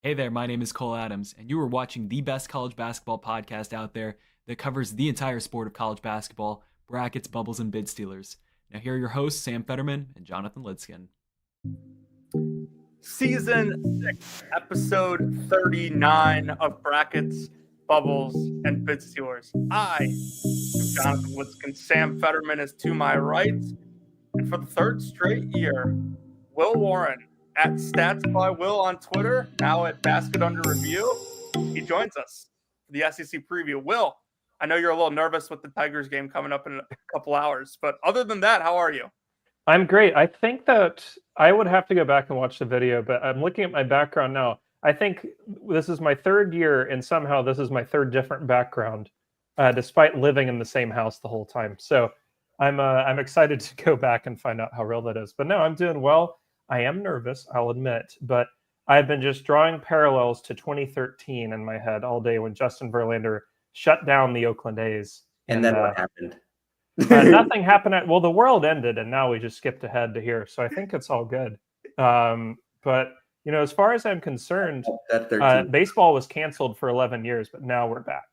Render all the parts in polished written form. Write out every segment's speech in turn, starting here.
Hey there, my name is Cole Adams, and you are watching the best college basketball podcast out there that covers the entire sport of college basketball, brackets, bubbles, and bid stealers. Now, here are your hosts, Sam Fetterman and Jonathan Lidskin. Season 6, episode 39 of Brackets, Bubbles, and Bid Stealers. I am Jonathan Lidskin. Sam Fetterman is to my right. And for the third straight year, Will Warren at Stats by Will on Twitter, now at Basket Under Review. He joins us for the SEC preview. Will, I know you're a little nervous with the Tigers game coming up in a couple hours, but other than that, how are you? I'm great. I think that I would have to go back and watch the video, but I'm looking at my background now. I think this is my third year, and somehow this is my third different background, despite living in the same house the whole time. So I'm excited to go back and find out how real that is. But no, I'm doing well. I am nervous, I'll admit, but I've been just drawing parallels to 2013 in my head all day when Justin Verlander shut down the Oakland A's. And then what happened? Nothing happened. The world ended, and now we just skipped ahead to here. So I think it's all good. But as far as I'm concerned, baseball was canceled for 11 years, but now we're back.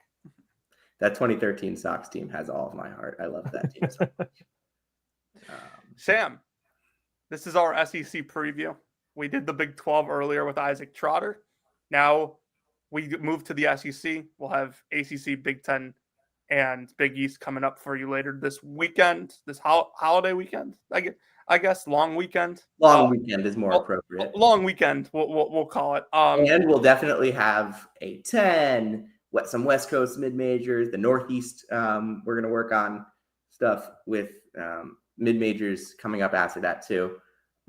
That 2013 Sox team has all of my heart. I love that team so much. Sam, this is our SEC preview. We did the Big 12 earlier with Isaac Trotter. Now we move to the SEC. We'll have ACC, Big 10, and Big East coming up for you later this weekend, this holiday weekend, I guess long weekend. Long weekend is more appropriate. Long weekend, we'll call it. And we'll definitely have a 10, some West Coast mid-majors, the Northeast. We're going to work on stuff with mid-majors coming up after that too.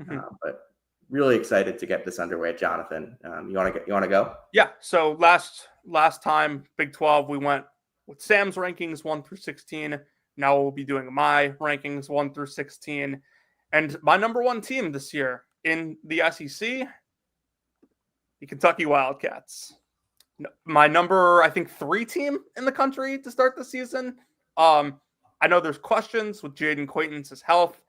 Mm-hmm. But really excited to get this underway, Jonathan. You want to go? Yeah. So last time, Big 12, we went with Sam's rankings 1 through 16. Now we'll be doing my rankings 1 through 16. And my number one team this year in the SEC, the Kentucky Wildcats. My number, I think, 3 team in the country to start the season. I know there's questions with Jaden Quaintance' health.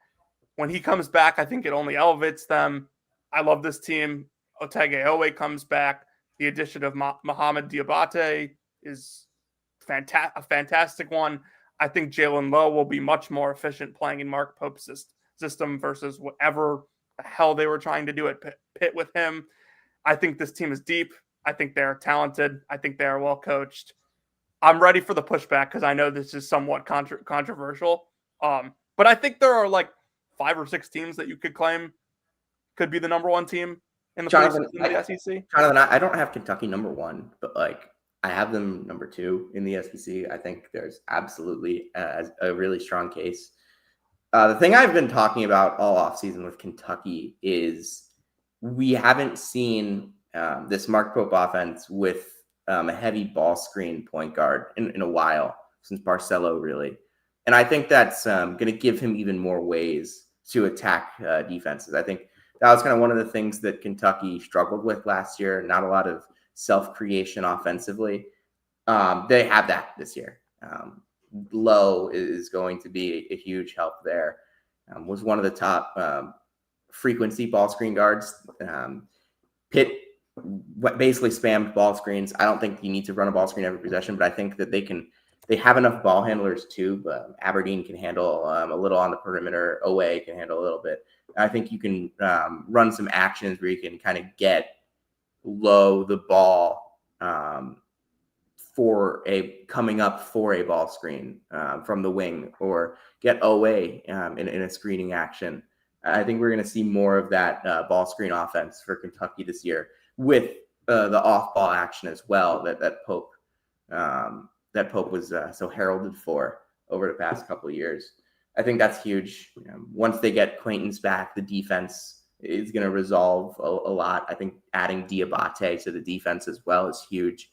When he comes back, I think it only elevates them. I love this team. Otege Owe comes back. The addition of Mohamed Diabate is a fantastic one. I think Jalen Lowe will be much more efficient playing in Mark Pope's system versus whatever the hell they were trying to do at Pitt with him. I think this team is deep. I think they're talented. I think they are well coached. I'm ready for the pushback because I know this is somewhat controversial. But I think there are like 5 or 6 teams that you could claim could be the number one team in the SEC. Jonathan, I don't have Kentucky number 1, but I have them number 2 in the SEC. I think there's absolutely a really strong case. The thing I've been talking about all offseason with Kentucky is we haven't seen this Mark Pope offense with a heavy ball screen point guard in a while, since Barcelo, really. And I think that's going to give him even more ways to attack defenses. I think that was kind of one of the things that Kentucky struggled with last year. Not a lot of self-creation offensively. They have that this year. Lowe is going to be a huge help there. Was one of the top frequency ball screen guards. Pitt basically spammed ball screens. I don't think you need to run a ball screen every possession, but I think that they have enough ball handlers too. But Aberdeen can handle a little on the perimeter. Owe can handle a little bit. I think you can run some actions where you can kind of get Low the ball coming up for a ball screen from the wing, or get Owe in a screening action. I think we're going to see more of that ball screen offense for Kentucky this year, with the off-ball action as well that Pope was so heralded for over the past couple of years. I think that's huge. Once they get Quaintance back, the defense is going to resolve a lot. I think adding Diabate to the defense as well is huge.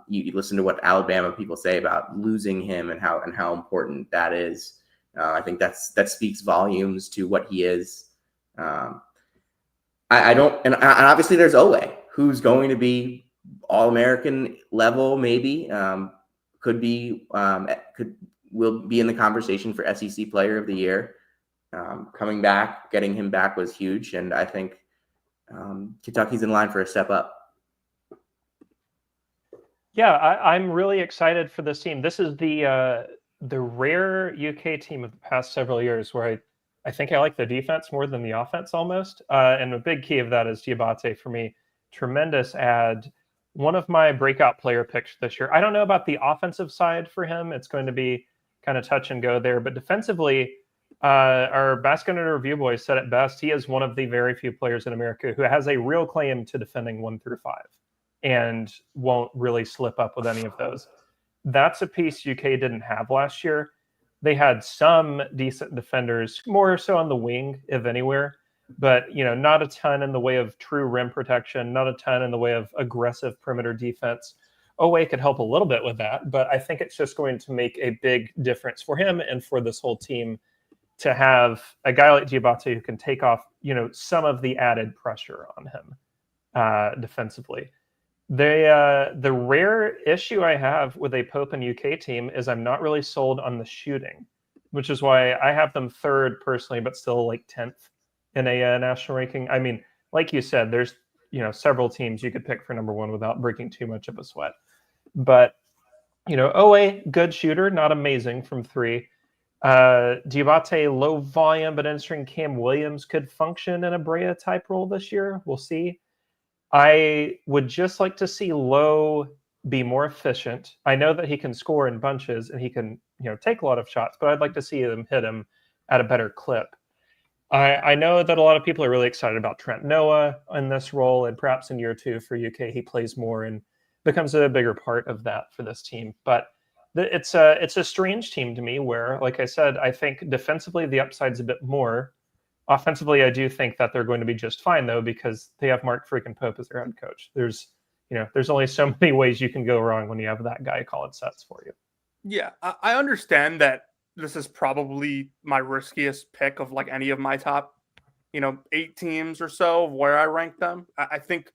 You listen to what Alabama people say about losing him and how important that is. I think that speaks volumes to what he is. I don't, and obviously there's Owe, who's going to be All-American level, maybe. Will be in the conversation for SEC Player of the Year. Coming back, getting him back was huge, and I think Kentucky's in line for a step up. Yeah, I'm really excited for this team. This is the rare UK team of the past several years where I think I like the defense more than the offense almost. And a big key of that is Diabate for me. Tremendous ad. One of my breakout player picks this year. I don't know about the offensive side for him. It's going to be kind of touch and go there. But defensively, our Basket Under Review boys said it best. He is one of the very few players in America who has a real claim to defending 1 through 5 and won't really slip up with any of those. That's a piece UK didn't have last year. They had some decent defenders, more so on the wing, if anywhere, but not a ton in the way of true rim protection, not a ton in the way of aggressive perimeter defense. Owe could help a little bit with that, but I think it's just going to make a big difference for him and for this whole team to have a guy like Diabate who can take off, some of the added pressure on him defensively. The rare issue I have with a Pope and UK team is I'm not really sold on the shooting, which is why I have them third personally, but still like 10th in a national ranking. I mean, like you said, there's several teams you could pick for number one without breaking too much of a sweat. But Owe, good shooter, not amazing from 3. Diabate, low volume, but entering Cam Williams could function in a Brea type role this year. We'll see. I would just like to see Lowe be more efficient. I know that he can score in bunches and he can, take a lot of shots, but I'd like to see him hit him at a better clip. I know that a lot of people are really excited about Trent Noah in this role, and perhaps in year 2 for UK, he plays more and becomes a bigger part of that for this team. But it's a strange team to me where, like I said, I think defensively the upside's a bit more. Offensively, I do think that they're going to be just fine, though, because they have Mark freaking Pope as their head coach. There's only so many ways you can go wrong when you have that guy calling sets for you. Yeah, I understand that this is probably my riskiest pick of like any of my top, 8 teams or so of where I rank them. I think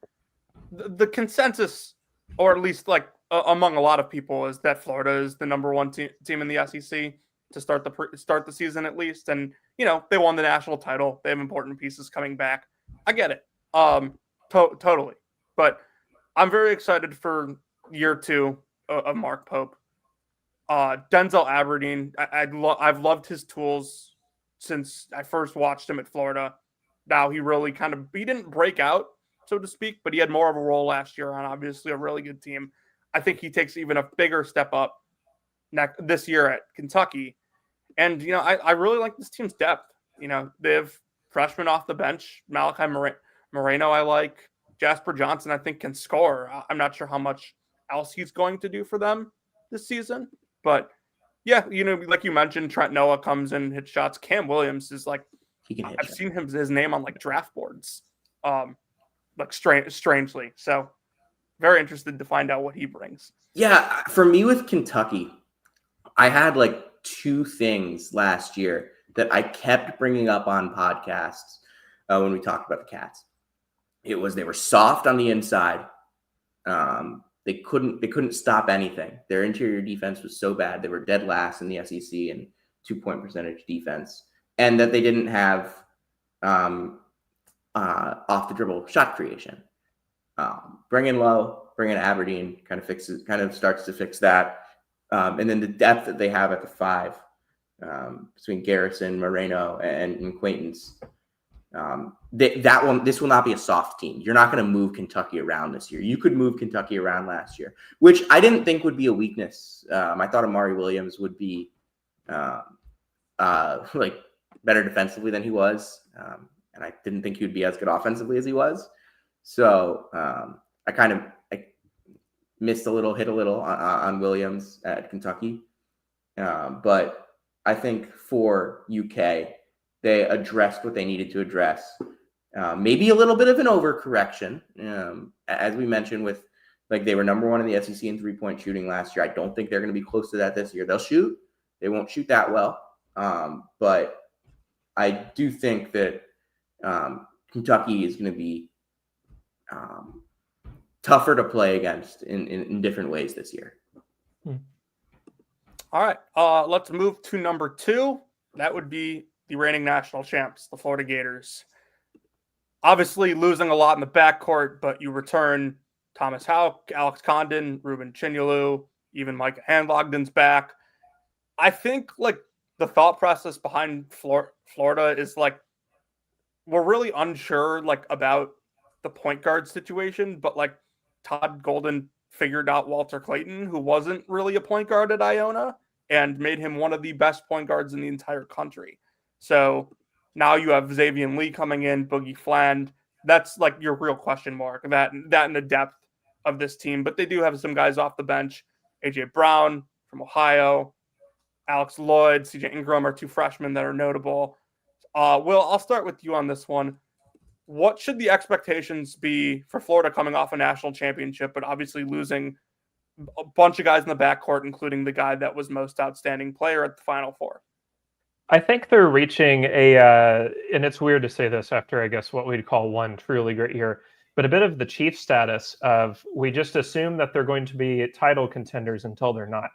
the consensus, or at least like among a lot of people, is that Florida is the number 1 team in the SEC to start the season at least, and they won the national title. They have important pieces coming back. I get it, totally. But I'm very excited for year 2 of Mark Pope. Denzel Aberdeen, I've loved his tools since I first watched him at Florida. Now he really he didn't break out, so to speak, but he had more of a role last year on obviously a really good team. I think he takes even a bigger step up this year at Kentucky. And, I really like this team's depth. They have freshmen off the bench. Malachi Moreno, I like. Jasper Johnson, I think, can score. I'm not sure how much else he's going to do for them this season. But, yeah, like you mentioned, Trent Noah comes in, hits shots. Cam Williams is like, I've seen his name on, like, draft boards, like, strangely. So, very interested to find out what he brings. Yeah, for me with Kentucky, I had, like, 2 things last year that I kept bringing up on podcasts when we talked about the Cats. It was they were soft on the inside. They couldn't stop anything. Their interior defense was so bad. They were dead last in the SEC in 2-point percentage defense, and that they didn't have off the dribble shot creation. Bring in Lowe, bring in Aberdeen, kind of starts to fix that. And then the depth that they have at the 5 between Garrison, Moreno, and Quaintance. This will not be a soft team. You're not going to move Kentucky around this year. You could move Kentucky around last year, which I didn't think would be a weakness. I thought Amari Williams would be like better defensively than he was, and I didn't think he would be as good offensively as he was. So I missed hit a little on Williams at Kentucky. But I think for UK, they addressed what they needed to address. Maybe a little bit of an overcorrection. As we mentioned, with like they were number 1 in the SEC in 3-point shooting last year. I don't think they're going to be close to that this year. They'll shoot. They won't shoot that well. But I do think that Kentucky is going to be tougher to play against in different ways this year. All right, let's move to number 2. That would be the reigning national champs, the Florida Gators. Obviously losing a lot in the backcourt, but you return Thomas Houck, Alex Condon, Ruben Chinyelu, even Mike Handlogden's back. I think like the thought process behind Florida is like we're really unsure like about the point guard situation, but like Todd Golden figured out Walter Clayton, who wasn't really a point guard at Iona, and made him one of the best point guards in the entire country. So now you have Xavier Lee coming in, Boogie Fland. That's like your real question mark, that and the depth of this team. But they do have some guys off the bench. AJ Brown from Ohio, Alex Lloyd, CJ Ingram are two freshmen that are notable. Will, I'll start with you on this one. What should the expectations be for Florida coming off a national championship, but obviously losing a bunch of guys in the backcourt, including the guy that was most outstanding player at the Final Four? I think they're reaching a, and it's weird to say this after, I guess, what we'd call one truly great year, but a bit of the Chiefs status of we just assume that they're going to be title contenders until they're not.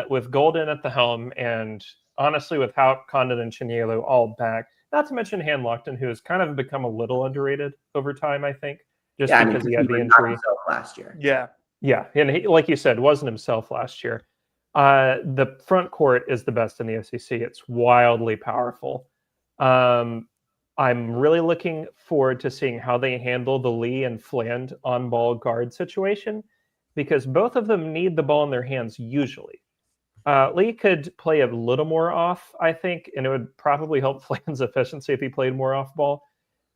With Golden at the helm and honestly with Houck, Condon, and Chinyelu all back, not to mention Handlogden, who has kind of become a little underrated over time, I think, just because he had the injury last year. Yeah, and he, like you said, wasn't himself last year. The front court is the best in the SEC. It's wildly powerful. I'm really looking forward to seeing how they handle the Lee and Fland on-ball guard situation, because both of them need the ball in their hands usually. Lee could play a little more off, I think, and it would probably help Fland's efficiency if he played more off ball.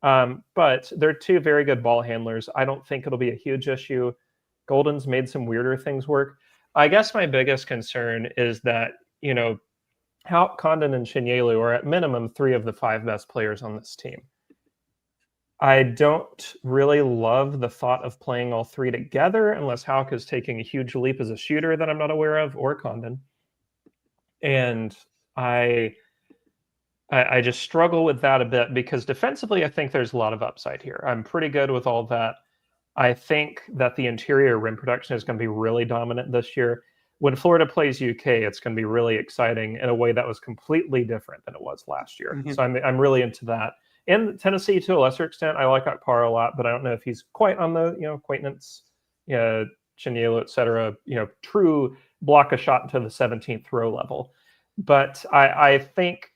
But they're two very good ball handlers. I don't think it'll be a huge issue. Golden's made some weirder things work. I guess my biggest concern is that, you know, Houck, Condon, and Chinyelu are at minimum 3 of the 5 best players on this team. I don't really love the thought of playing all 3 together unless Houck is taking a huge leap as a shooter that I'm not aware of, or Condon. And I just struggle with that a bit because defensively, I think there's a lot of upside here. I'm pretty good with all that. I think that the interior rim production is going to be really dominant this year. When Florida plays UK, it's going to be really exciting in a way that was completely different than it was last year. Mm-hmm. So I'm really into that. And Tennessee, to a lesser extent, I like Akpar a lot, but I don't know if he's quite on the acquaintance, Chinyelu, et cetera, true block a shot into the 17th row level. But I think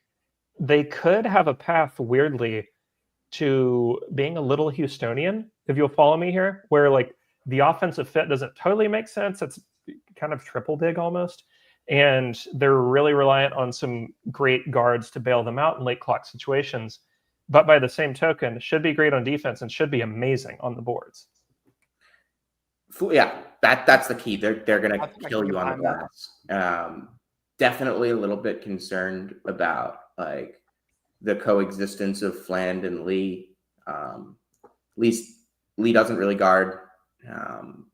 they could have a path, weirdly, to being a little Houstonian, if you'll follow me here, where like the offensive fit doesn't totally make sense. It's kind of triple dig almost. And they're really reliant on some great guards to bail them out in late clock situations. But by the same token, should be great on defense and should be amazing on the boards. Yeah, that's the key. They're going to kill you on the glass. Definitely a little bit concerned about like the coexistence of Fland and Lee. Lee doesn't really guard.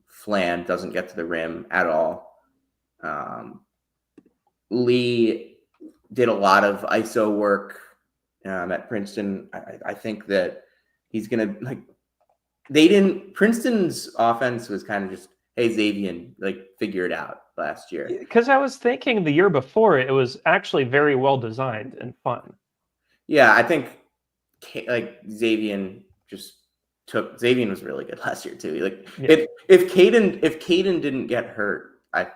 Fland doesn't get to the rim at all. Lee did a lot of ISO work at Princeton. I think that he's going to Princeton's offense was kind of just, hey, Xavier, figure it out last year. Because I was thinking the year before, it was actually very well designed and fun. Yeah, I think Xavier was really good last year too. If Caden didn't get hurt, I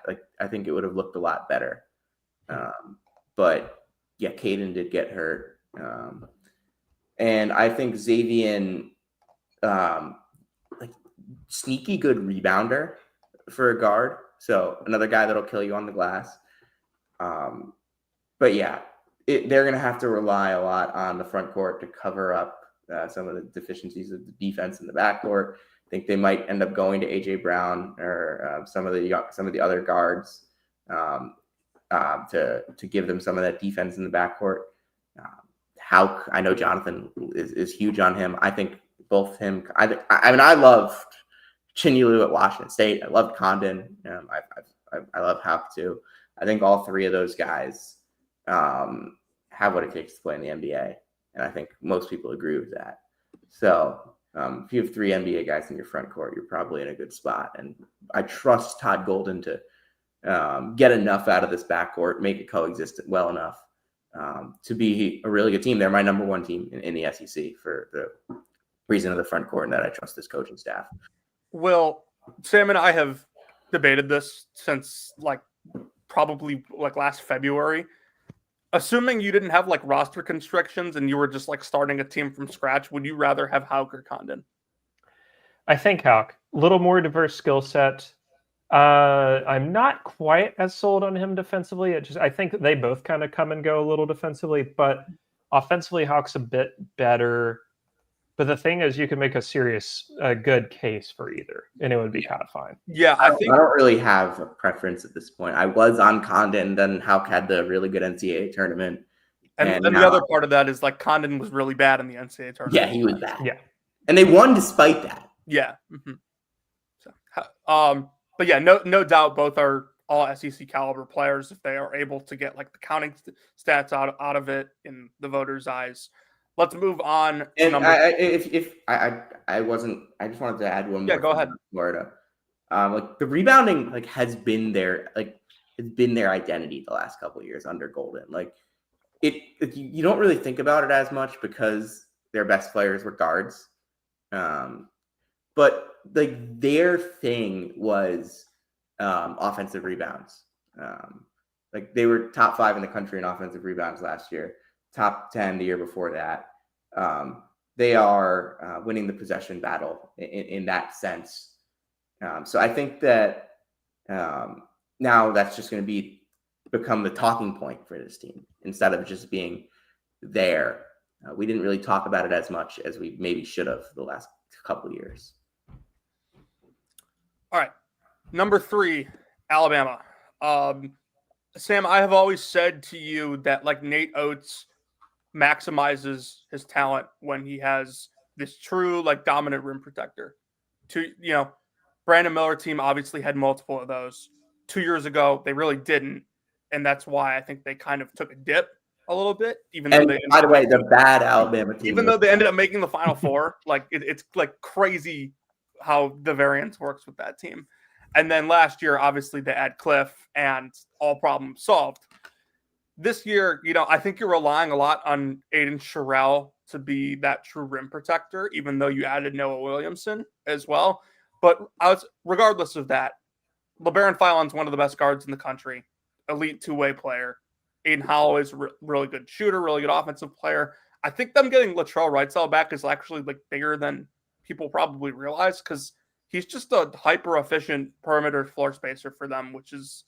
think it would have looked a lot better. But yeah, Caden did get hurt. And I think Xavier sneaky good rebounder for a guard. So another guy that'll kill you on the glass. But yeah, they're going to have to rely a lot on the front court to cover up some of the deficiencies of the defense in the backcourt. I think they might end up going to AJ Brown or some of the other guards to give them some of that defense in the backcourt. Houck, I know Jonathan is huge on him. I think both him. I loved Chinyelu at Washington State. I loved Condon. I love Houck too. I think all 3 of those guys have what it takes to play in the NBA. And I think most people agree with that. So if you have 3 NBA guys in your front court, you're probably in a good spot. And I trust Todd Golden to get enough out of this backcourt, make it coexist well enough to be a really good team. They're my number 1 team in the SEC for the reason of the front court and that I trust this coaching staff. Will, Sam and I have debated this since probably last February. Assuming you didn't have roster constrictions and you were just starting a team from scratch, would you rather have Hauk or Condon? I think Hauk, a little more diverse skill set. I'm not quite as sold on him defensively. I think they both kind of come and go a little defensively, but offensively, Hauk's a bit better. But the thing is, you can make a serious, good case for either, and it would be kind of fine. Yeah, I don't really have a preference at this point. I was on Condon, then Hauk had the really good NCAA tournament. And the other part of that is Condon was really bad in the NCAA tournament. Yeah, he was bad. Yeah. And they won despite that. Yeah. Mm-hmm. So, but yeah, no doubt both are all SEC caliber players if they are able to get the counting stats out of it in the voters' eyes. Let's move on. And I just wanted to add one more. Yeah, go ahead. Florida, the rebounding has been their identity the last couple of years under Golden. You don't really think about it as much because their best players were guards, but their thing was offensive rebounds. They were top 5 in the country in offensive rebounds last year, top 10 the year before that. They are winning the possession battle in that sense. So I think that now that's just going to become the talking point for this team instead of just being there. We didn't really talk about it as much as we maybe should have the last couple of years. All right. Number 3, Alabama. Sam, I have always said to you that Nate Oates maximizes his talent when he has this true dominant rim protector. Brandon Miller team obviously had multiple of those. 2 years ago, they really didn't, and that's why I think they kind of took a dip a little bit. By the way, the bad Alabama team, even though they ended up making the Final Four, it's crazy how the variance works with that team. And then last year, obviously, they add Cliff, and all problems solved. This year, I think you're relying a lot on Aiden Sherrell to be that true rim protector, even though you added Noah Williamson as well. But regardless of that, LeBaron Filon's one of the best guards in the country, elite two-way player. Aiden Holloway is a really good shooter, really good offensive player. I think them getting Latrell Wrightsell back is actually bigger than people probably realize because he's just a hyper-efficient perimeter floor spacer for them, which is,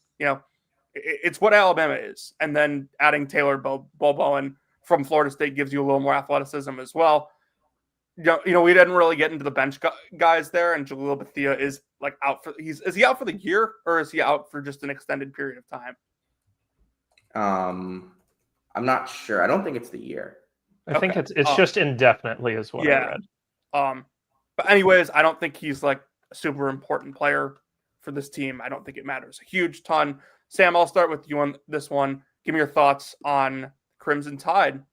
it's what Alabama is. And then adding Taylor Boboen from Florida State gives you a little more athleticism as well. We didn't really get into the bench guys there, and Jaleel Bethia is out for. Is he out for the year or is he out for just an extended period of time? I'm not sure. I don't think it's the year. I think it's just indefinitely is what I read. But anyways, I don't think he's a super important player for this team. I don't think it matters a huge ton. Sam, I'll start with you on this one. Give me your thoughts on Crimson Tide.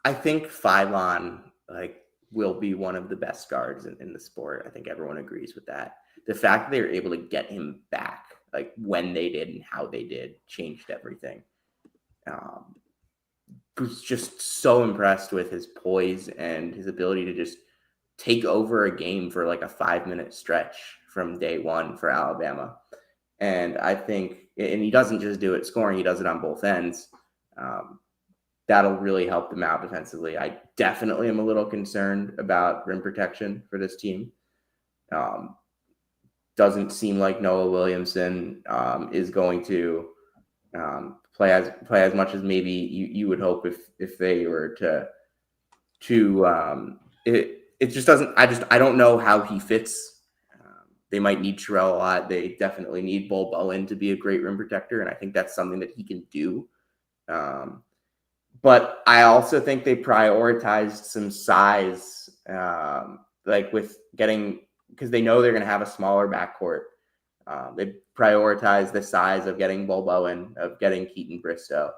I think Filon will be one of the best guards in the sport. I think everyone agrees with that. The fact that they were able to get him back, when they did and how they did, changed everything. Was just so impressed with his poise and his ability to just take over a game for a 5-minute stretch from day one for Alabama. And I think, and he doesn't just do it scoring, he does it on both ends. That'll really help them out defensively. I definitely am a little concerned about rim protection for this team. Doesn't seem like Noah Williamson is going to play as much as maybe you would hope if they were to it just doesn't. I don't know how he fits. They might need Sherrell a lot. They definitely need Bol Bowen to be a great rim protector, and I think that's something that he can do. But I also think they prioritized some size, with getting, because they know they're going to have a smaller backcourt. They prioritize the size of getting Bol Bowen, of getting Keaton Bristow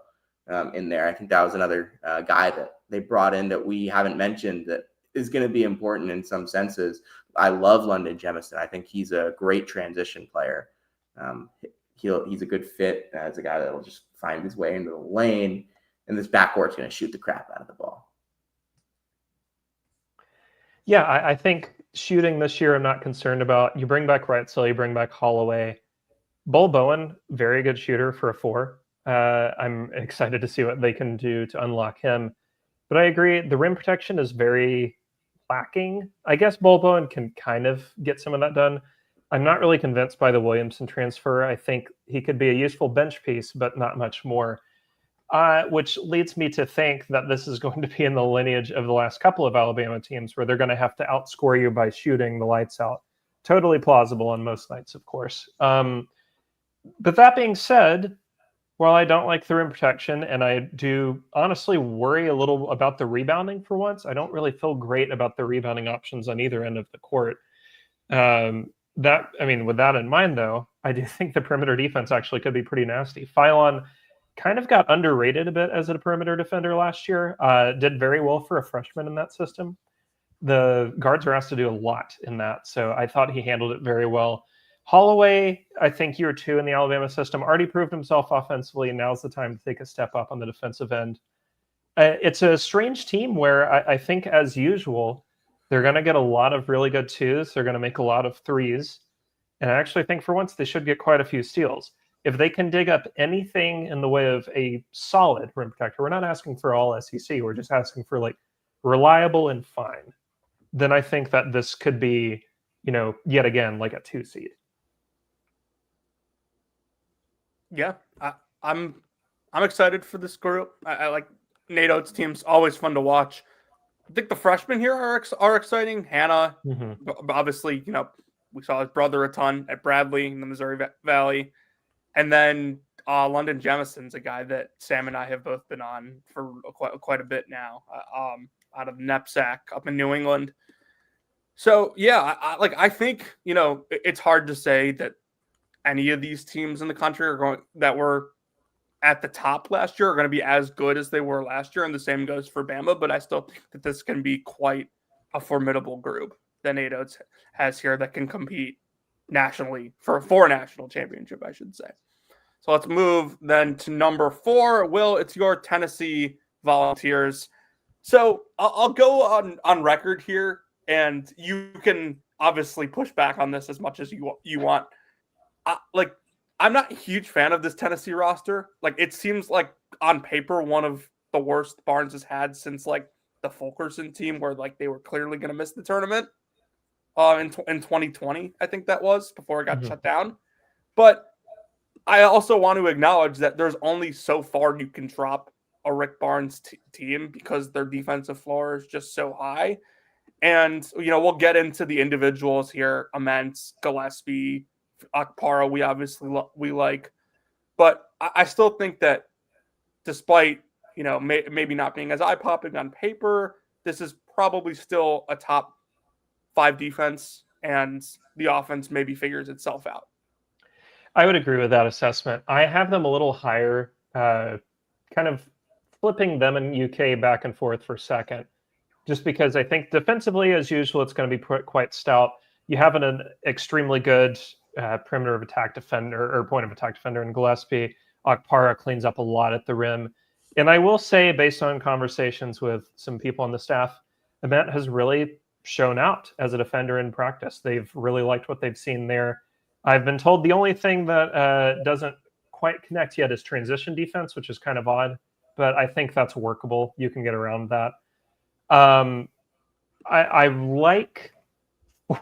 in there. I think that was another guy that they brought in that we haven't mentioned that is going to be important in some senses. I love London Jemison. I think he's a great transition player. He's a good fit as a guy that will just find his way into the lane, and this backcourt's going to shoot the crap out of the ball. Yeah, I think Shooting this year, I'm not concerned about. You bring back Wrightsell, you bring back Holloway. Bull Bowen, very good shooter for a 4. I'm excited to see what they can do to unlock him. But I agree, the rim protection is very lacking. I guess Bull Bowen can kind of get some of that done. I'm not really convinced by the Williamson transfer. I think he could be a useful bench piece, but not much more. Which leads me to think that this is going to be in the lineage of the last couple of Alabama teams where they're going to have to outscore you by shooting the lights out. Totally plausible on most nights, of course. But that being said, while I don't like the rim protection, and I do honestly worry a little about the rebounding for once, I don't really feel great about the rebounding options on either end of the court. With that in mind, though, I do think the perimeter defense actually could be pretty nasty. Phylon kind of got underrated a bit as a perimeter defender last year. Did very well for a freshman in that system. The guards are asked to do a lot in that, so I thought he handled it very well. Holloway, I think year 2 in the Alabama system, already proved himself offensively, and now's the time to take a step up on the defensive end. It's a strange team where I think, as usual, they're going to get a lot of really good 2s. They're going to make a lot of 3s. And I actually think for once they should get quite a few steals. If they can dig up anything in the way of a solid rim protector, we're not asking for all SEC, we're just asking for like reliable and fine, then I think that this could be, yet again, like a 2 seed. Yeah, I'm excited for this group. I like Nate Oates' team's always fun to watch. I think the freshmen here are exciting. Hannah, obviously, we saw his brother a ton at Bradley in the Missouri Valley. And then London Jemison's a guy that Sam and I have both been on for quite a bit now, out of Knapsack up in New England. So, yeah, I think, it's hard to say that any of these teams in the country that were at the top last year are going to be as good as they were last year. And the same goes for Bama. But I still think that this can be quite a formidable group that Nate Oates has here that can compete nationally for a national championship, I should say. So let's move then to number 4. Will, it's your Tennessee Volunteers. So I'll go on record here, and you can obviously push back on this as much as you want. I'm not a huge fan of this Tennessee roster. It seems like on paper one of the worst Barnes has had since the Fulkerson team, where they were clearly going to miss the tournament in 2020. I think that was before it got shut down. But I also want to acknowledge that there's only so far you can drop a Rick Barnes team because their defensive floor is just so high. And, we'll get into the individuals here. Immense, Gillespie, Akpara, we obviously we like. But I still think that despite, maybe not being as eye-popping on paper, this is probably still a top 5 defense, and the offense maybe figures itself out. I would agree with that assessment. I have them a little higher, kind of flipping them and UK back and forth for second, just because I think defensively, as usual, it's going to be quite stout. You have an extremely good perimeter of attack defender or point of attack defender in Gillespie. Akpara cleans up a lot at the rim. And I will say, based on conversations with some people on the staff, Ament has really shown out as a defender in practice. They've really liked what they've seen there. I've been told the only thing that doesn't quite connect yet is transition defense, which is kind of odd, but I think that's workable. You can get around that. I like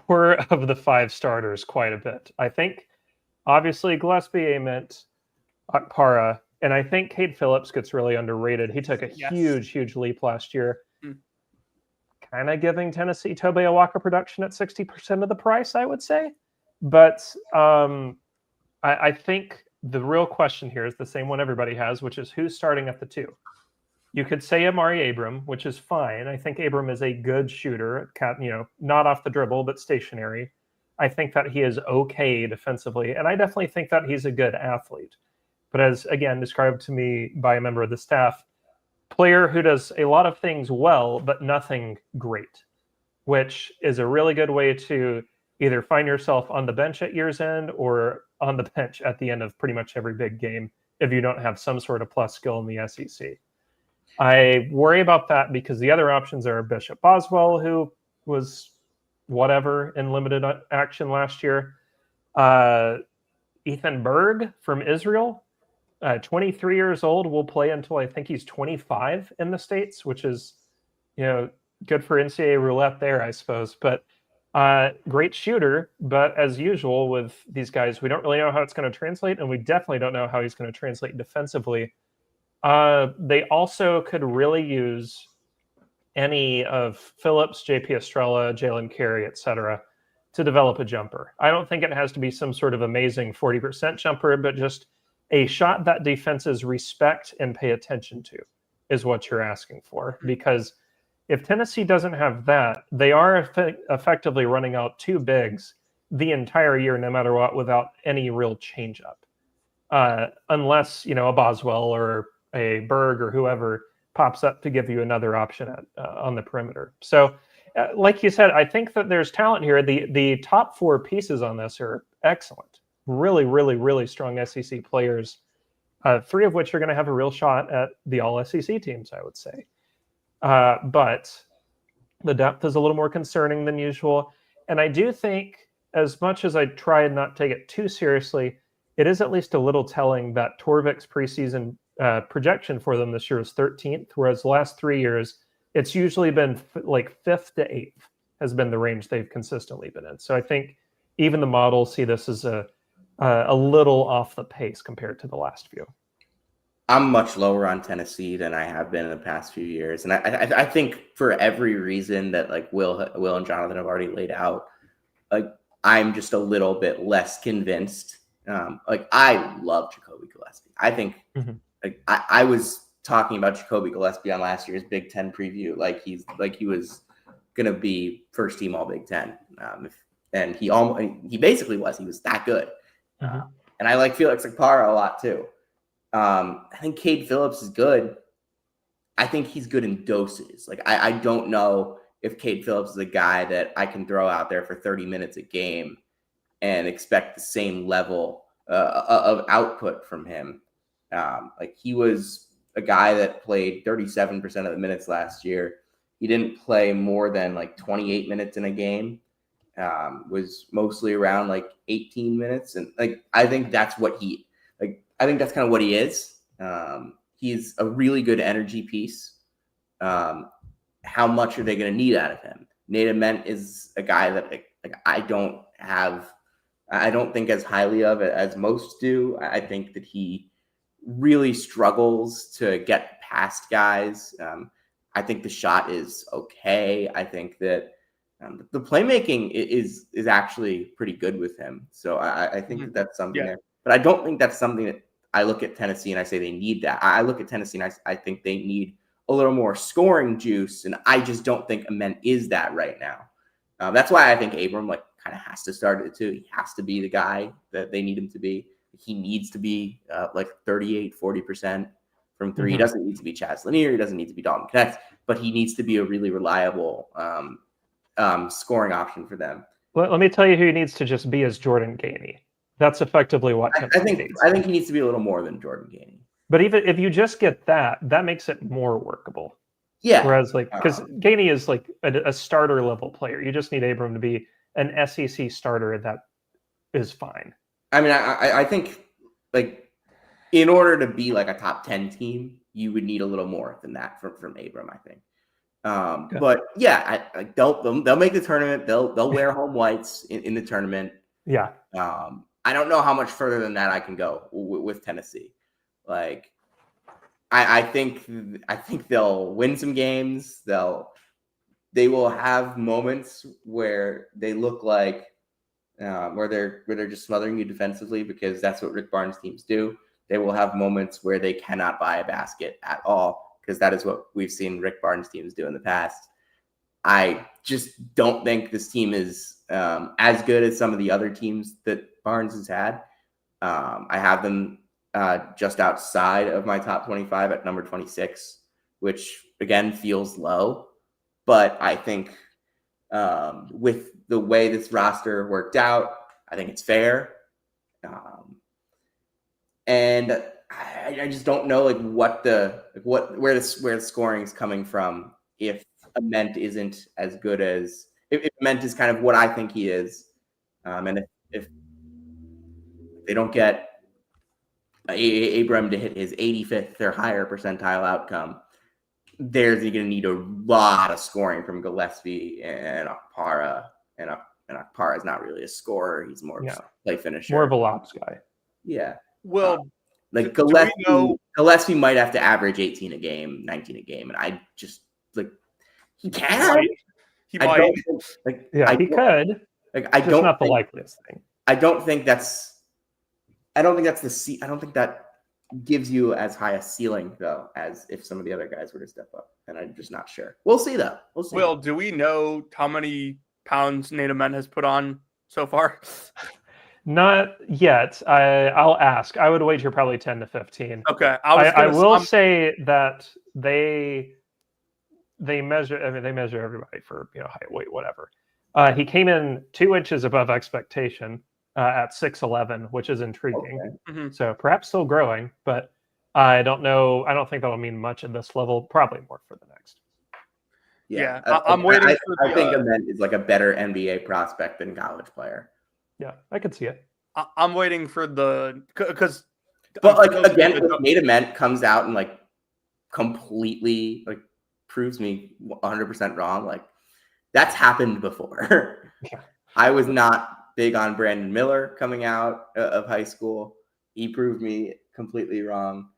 4 of the 5 starters quite a bit. I think, obviously, Gillespie, Ament, Akpara, and I think Cade Phillips gets really underrated. He took a huge leap last year. Kind of giving Tennessee Tobe Awaka production at 60% of the price, I would say. But I think the real question here is the same one everybody has, which is who's starting at the 2. You could say Amari Abram, which is fine. I think Abram is a good shooter, not off the dribble, but stationary. I think that he is okay defensively, and I definitely think that he's a good athlete. But as, again, described to me by a member of the staff, player who does a lot of things well, but nothing great, which is a really good way to either find yourself on the bench at year's end or on the bench at the end of pretty much every big game if you don't have some sort of plus skill in the SEC. I worry about that because the other options are Bishop Boswell, who was whatever in limited action last year. Ethan Berg from Israel, 23 years old, will play until I think he's 25 in the States, which is, good for NCAA roulette there, I suppose. But great shooter. But as usual with these guys, we don't really know how it's going to translate, and we definitely don't know how he's going to translate defensively. They also could really use any of Phillips, JP Estrella, Jalen Carey, etc., to develop a jumper. I don't think it has to be some sort of amazing 40% jumper, but just a shot that defenses respect and pay attention to is what you're asking for. Because if Tennessee doesn't have that, they are effectively running out two bigs the entire year, no matter what, without any real changeup. Unless, a Boswell or a Berg or whoever pops up to give you another option on the perimeter. So, like you said, I think that there's talent here. The top four pieces on this are excellent. Really, really, really strong SEC players. Three of which are going to have a real shot at the all-SEC teams, I would say. But the depth is a little more concerning than usual. And I do think, as much as I try and not take it too seriously, it is at least a little telling that Torvik's preseason projection for them this year is 13th, whereas the last 3 years, it's usually been like 5th to 8th has been the range they've consistently been in. So I think even the models see this as a little off the pace compared to the last few. I'm much lower on Tennessee than I have been in the past few years. And I think for every reason that like Will and Jonathan have already laid out, like I'm just a little bit less convinced. Like I love Jacoby Gillespie. I think like I was talking about Jacoby Gillespie on last year's Big Ten preview, like he was gonna be first team All Big Ten, and he basically was. He was that good, and I like Felix Akpara a lot too. I think Cade Phillips is good. I think he's good in doses. Like I don't know if Cade Phillips is a guy that I can throw out there for 30 minutes a game and expect the same level of output from him. Like he was a guy that played 37% of the minutes last year. He didn't play more than like 28 minutes in a game. Was mostly around like 18 minutes. And like, I think that's what I think that's kind of what he is. He's a really good energy piece. How much are they going to need out of him? Nate Ament is a guy that like I don't think as highly of it as most do. I think that he really struggles to get past guys. I think the shot is okay. I think that the playmaking is actually pretty good with him. So I think that's something there. But I don't think that's something that I look at Tennessee and I say they need that. I look at Tennessee and I think they need a little more scoring juice. And I just don't think Ament is that right now. That's why I think Abram like kind of has to start it too. He has to be the guy that they need him to be. He needs to be like 38, 40% from three. He doesn't need to be Chaz Lanier. He doesn't need to be Dalton Knecht, but he needs to be a really reliable scoring option for them. Let me tell you who he needs to just be is Jordan Gainey. That's effectively what I think he needs to be a little more than Jordan Gainey. But even if you just get that makes it more workable. Yeah. Whereas like because Gainey is like a starter level player. You just need Abram to be an SEC starter that is fine. I mean, I think like in order to be like a top 10 team, you would need a little more than that from Abram, I think. But yeah, they'll make the tournament. They'll wear home whites in the tournament. Yeah. I don't know how much further than that I can go with Tennessee. Like, I think they'll win some games. They will have moments where they look like where they're just smothering you defensively because that's what Rick Barnes teams do. They will have moments where they cannot buy a basket at all because that is what we've seen Rick Barnes teams do in the past. I just don't think this team is as good as some of the other teams that Barnes has had. I have them just outside of my top 25 at number 26, which again feels low. But I think with the way this roster worked out, I think it's fair. And I just don't know like where the scoring is coming from if Ament isn't as good as if Ment is kind of what I think he is, and if they don't get Abram to hit his 85th or higher percentile outcome, they're going to need a lot of scoring from Gillespie and Akpara. And Akpara is not really a scorer. He's more of a play finisher. More of a lops guy. Yeah. Well, like Gillespie might have to average 18 a game, 19 a game. And I just like, he can. He might. He could. Like, I just don't not the likeliest thing. I don't think that gives you as high a ceiling though as if some of the other guys were to step up, and I'm just not sure. We'll see though. We'll see. Will, do we know how many pounds Nate Ment has put on so far? Not yet. I'll ask. I would wager probably 10 to 15. Okay. I will say that they measure. I mean, they measure everybody for height, weight, whatever. He came in 2 inches above expectation at 6'11", which is intriguing. Okay. Mm-hmm. So perhaps still growing, but I don't know. I don't think that'll mean much at this level. Probably more for the next. Yeah. I'm waiting. I think Ament is like a better NBA prospect than college player. Yeah, I could see it. I'm waiting for because. But like again, if Nate Ament comes out and like completely like proves me 100% wrong, like that's happened before. Yeah. I was not big on Brandon Miller coming out of high school. He proved me completely wrong.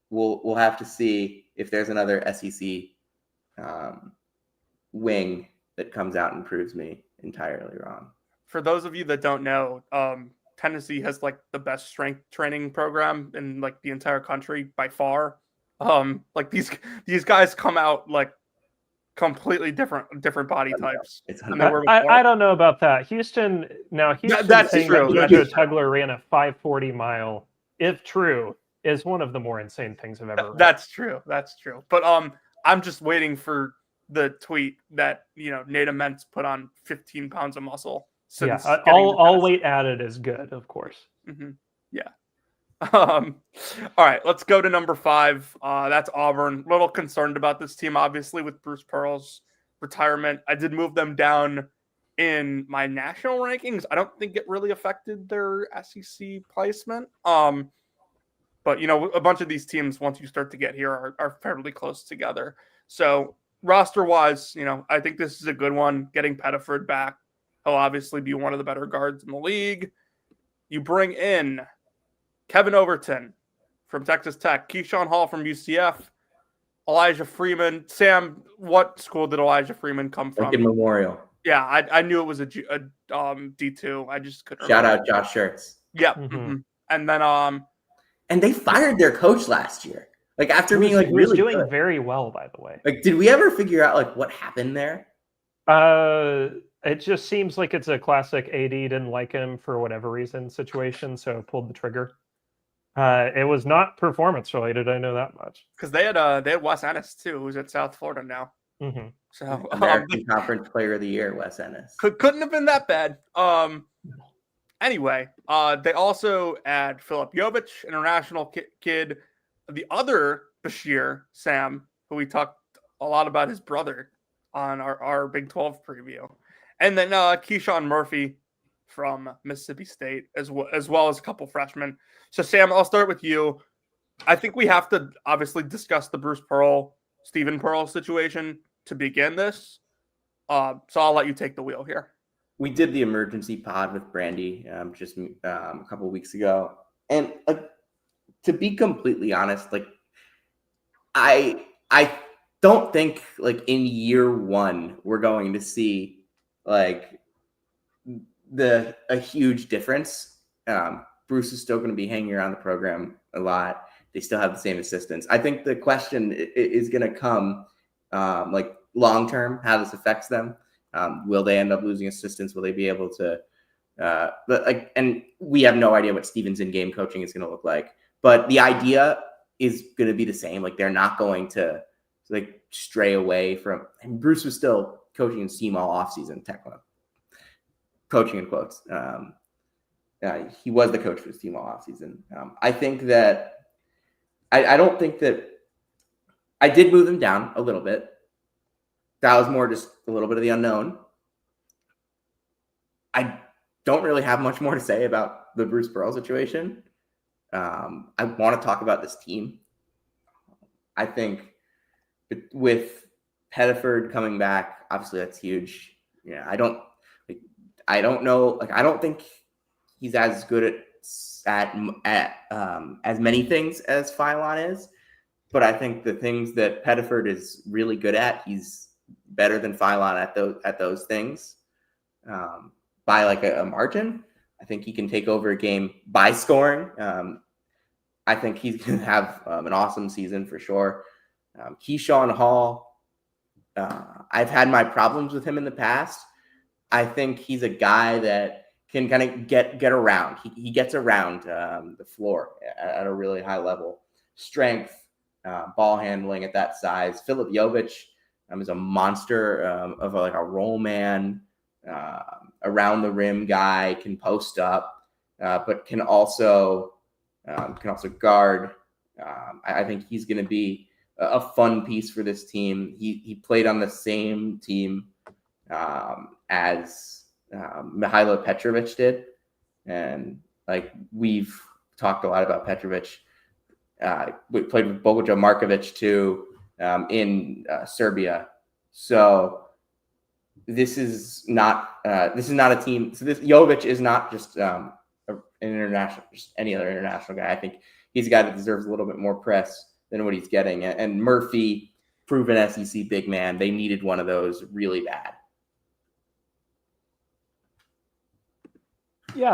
We'll have to see if there's another SEC wing that comes out and proves me entirely wrong. For those of you that don't know, Tennessee has like the best strength training program in like the entire country by far. Like these guys come out like completely different body types. I don't know about that. Houston that's true. Jojo Tugler ran a 540 mile. If true, is one of the more insane things I've ever read. That's true. But I'm just waiting for the tweet that Nate Ment's put on 15 pounds of muscle. All weight added is good, of course. Mm-hmm. Yeah. All right, let's go to number 5. That's Auburn. A little concerned about this team, obviously, with Bruce Pearl's retirement. I did move them down in my national rankings. I don't think it really affected their SEC placement. But a bunch of these teams, once you start to get here, are fairly close together. So roster-wise, I think this is a good one. Getting Pettiford back, he'll obviously be one of the better guards in the league. You bring in Kevin Overton from Texas Tech, Keyshawn Hall from UCF, Elijah Freeman. Sam, what school did Elijah Freeman come from? Lincoln Memorial. Yeah, I knew it was a D2. I just couldn't Shout remember. out Josh Schertz. Yeah. Mm-hmm. And then and they fired their coach last year. Like after being like really doing good. Very well, by the way. Like, did we ever figure out like what happened there? It just seems like it's a classic AD didn't like him for whatever reason situation, so pulled the trigger. It was not performance related. I know that much. Because they had Wes Ennis too, who's at South Florida now. Mm-hmm. So American Conference Player of the Year, Wes Ennis. Couldn't have been that bad. Anyway, they also add Philip Jovic, international kid. The other Bashir, Sam, who we talked a lot about his brother on our Big 12 preview. And then Keyshawn Murphy from Mississippi State, as well as a couple freshmen. So, Sam, I'll start with you. I think we have to obviously discuss the Bruce Pearl, Stephen Pearl situation to begin this. So I'll let you take the wheel here. We did the emergency pod with Brandy just a couple of weeks ago. And to be completely honest, like I don't think like in year one we're going to see like a huge difference. Bruce is still going to be hanging around the program a lot. They still have the same assistants. I think the question is going to come like long term, how this affects them. Will they end up losing assistants? Will they be able to? And we have no idea what Stephen's in-game coaching is going to look like. But the idea is going to be the same. Like they're not going to like stray away from. And Bruce was still coaching in SEMO offseason, technically. Coaching in quotes. He was the coach for SEMO offseason. I think that I don't think that I did move them down a little bit, that was more just a little bit of the unknown. I don't really have much more to say about the Bruce Pearl situation. I want to talk about this team. I think with Pettiford coming back, obviously that's huge. Yeah, I don't know. Like, I don't think he's as good at as many things as Philon is, but I think the things that Pettiford is really good at, he's better than Philon at those things by like a margin. I think he can take over a game by scoring. I think he's going to have an awesome season for sure. Keyshawn Hall, I've had my problems with him in the past. I think he's a guy that can kind of get around. He gets around the floor at a really high level. Strength, ball handling at that size. Filip Jovic is a monster of like a roll man, around the rim guy, can post up, but can also guard. I think he's going to be a fun piece for this team. He played on the same team as Mihailo Petrovic did, and like we've talked a lot about Petrovic. We played with Bogoja Markovic too in Serbia. So this is not a team. So this Jovic is not just an international, just any other international guy. I think he's a guy that deserves a little bit more press than what he's getting. And Murphy, proven SEC big man, they needed one of those really bad. Yeah,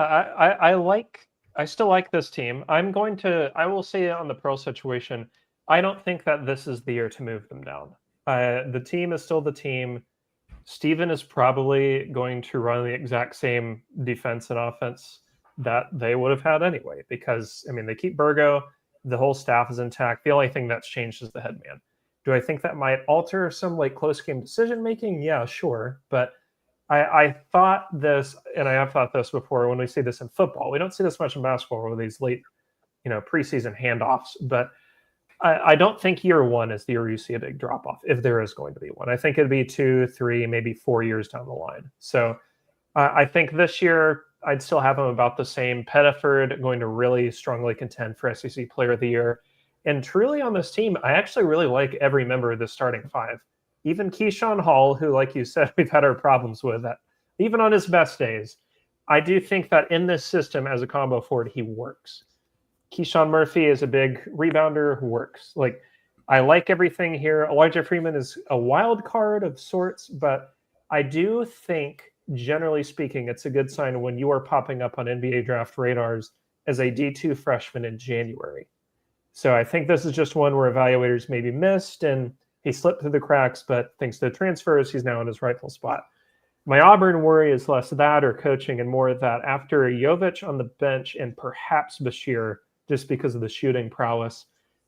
I still like this team. I will say on the Pearl situation, I don't think that this is the year to move them down. The team is still the team. Steven is probably going to run the exact same defense and offense that they would have had anyway, because, I mean, they keep Burgo, the whole staff is intact. The only thing that's changed is the head man. Do I think that might alter some like close game decision making? Yeah, sure. But I thought this, and I have thought this before, when we see this in football. We don't see this much in basketball with these late, preseason handoffs, but I don't think year one is the year you see a big drop off, if there is going to be one. I think it'd be 2, 3, maybe 4 years down the line. So I think this year I'd still have him about the same. Pettiford going to really strongly contend for SEC Player of the Year. And truly on this team, I actually really like every member of the starting five. Even Keyshawn Hall, who, like you said, we've had our problems with, that even on his best days, I do think that in this system as a combo forward, he works. Keyshawn Murphy is a big rebounder who works. Like, I like everything here. Elijah Freeman is a wild card of sorts, but I do think, generally speaking, it's a good sign when you are popping up on NBA draft radars as a D2 freshman in January. So I think this is just one where evaluators maybe missed and he slipped through the cracks, but thanks to the transfers, he's now in his rightful spot. My Auburn worry is less that or coaching and more that after Jovic on the bench and perhaps Bashir, just because of the shooting prowess,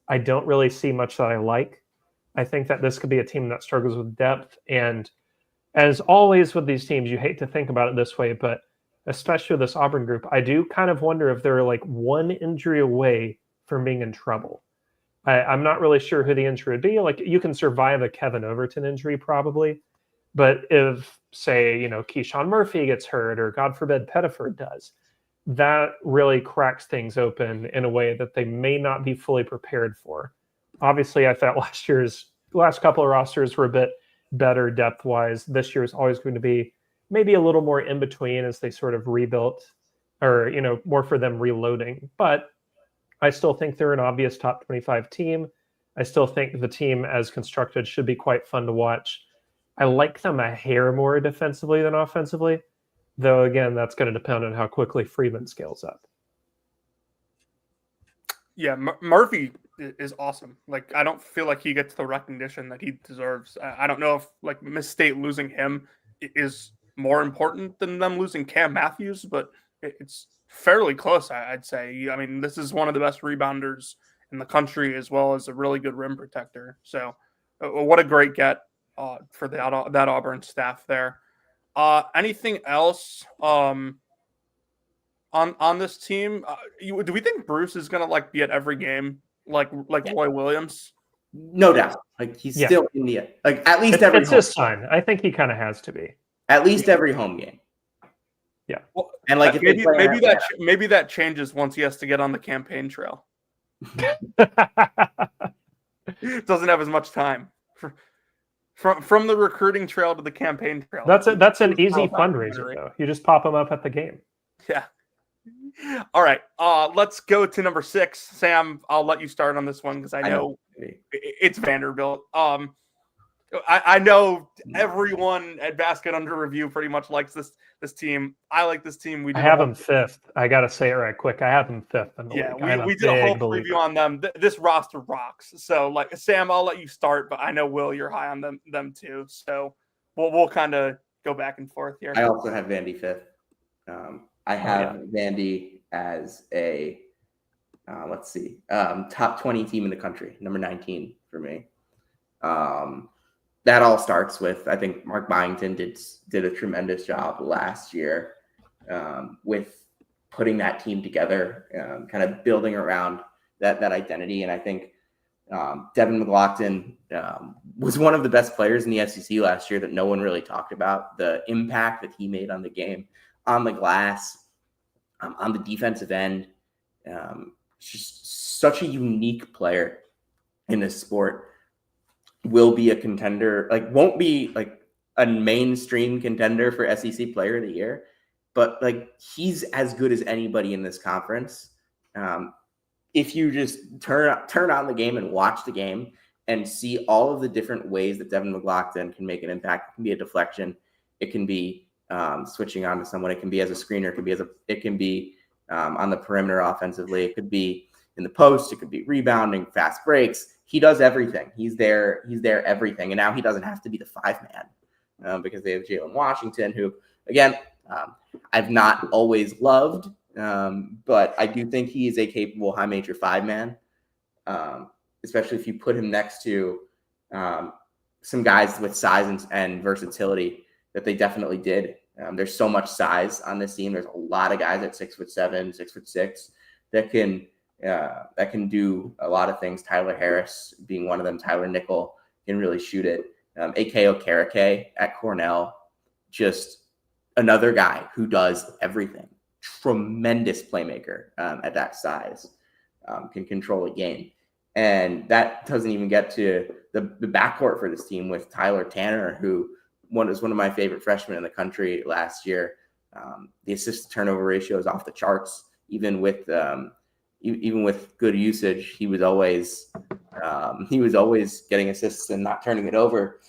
I don't really see much that I like. I think that this could be a team that struggles with depth. And as always with these teams, you hate to think about it this way, but especially with this Auburn group, I do kind of wonder if they're like one injury away from being in trouble. I'm not really sure who the injury would be. Like, you can survive a Kevin Overton injury probably, but if, say, Keyshawn Murphy gets hurt or, God forbid, Pettiford does, that really cracks things open in a way that they may not be fully prepared for. Obviously, I thought last couple of rosters were a bit better depth-wise. This year is always going to be maybe a little more in between as they sort of rebuilt, or, more for them reloading. But I still think they're an obvious top 25 team. I still think the team as constructed should be quite fun to watch. I like them a hair more defensively than offensively, though, again, that's going to depend on how quickly Freeman scales up. Yeah, Murphy is awesome. Like, I don't feel like he gets the recognition that he deserves. I don't know if, like, Miss State losing him is more important than them losing Cam Matthews, but it's fairly close, I'd say. I mean, this is one of the best rebounders in the country, as well as a really good rim protector. So what a great get for that Auburn staff there. Anything else on this team? Do we think Bruce is gonna like be at every game like Roy Williams? No doubt. Like he's still in the like at least it's his sign. I think he kind of has to be. At least every home game. Yeah. Well, and like if maybe that changes once he has to get on the campaign trail. Doesn't have as much time. From the recruiting trail to the campaign trail. That's an easy fundraiser though. You just pop them up at the game. Yeah. All right. Let's go to number 6. Sam, I'll let you start on this one because I know it's Vanderbilt. I know everyone at Basket Under Review pretty much likes this team. I like this team. I have them 5th. I got to say it right quick. I have them 5th in the league. We did a whole preview on them. This roster rocks. So, like, Sam, I'll let you start, but I know, Will, you're high on them too. So we'll kind of go back and forth here. I also have Vandy 5th. I have Vandy as a, top 20 team in the country, number 19 for me. That all starts with, I think Mark Byington did a tremendous job last year with putting that team together, kind of building around that identity. And I think Devin McLaughlin was one of the best players in the SEC last year that no one really talked about. The impact that he made on the game, on the glass, on the defensive end. Just such a unique player in this sport. Will be a contender, won't be like a mainstream contender for SEC Player of the Year, but like he's as good as anybody in this conference. If you just turn on the game and watch the game and see all of the different ways that Devin McLaughlin can make an impact, it can be a deflection, it can be switching on to someone, it can be as a screener, it can be on the perimeter offensively, it could be in the post, it could be rebounding, fast breaks. He does everything. He's there everything. And now he doesn't have to be the 5-man because they have Jalen Washington, who, again, I've not always loved, but I do think he is a capable high major 5-man, especially if you put him next to some guys with size and versatility that they definitely did. There's so much size on this team. There's a lot of guys at 6'7", 6'6" that can do a lot of things. Tyler Harris being one of them. Tyler Nickel can really shoot it. A.K. Okereke at Cornell, just another guy who does everything. Tremendous playmaker at that size, can control a game. And that doesn't even get to the backcourt for this team with Tyler Tanner, who was one of my favorite freshmen in the country last year. The assist turnover ratio is off the charts, even with good usage. He was always getting assists and not turning it over.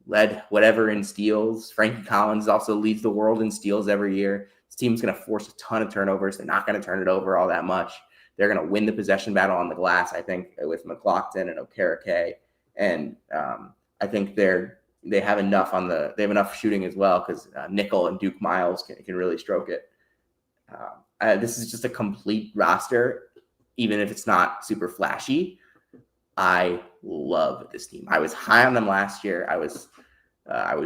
Led whatever in steals. Frankie Collins also leads the world in steals every year. This team's going to force a ton of turnovers. They're not going to turn it over all that much. They're going to win the possession battle on the glass, I think, with McLaughlin and Okereke. And I think they have enough shooting as well, because Nickel and Duke Miles can really stroke it. This is just a complete roster, even if it's not super flashy. I love this team. I was high on them last year. I was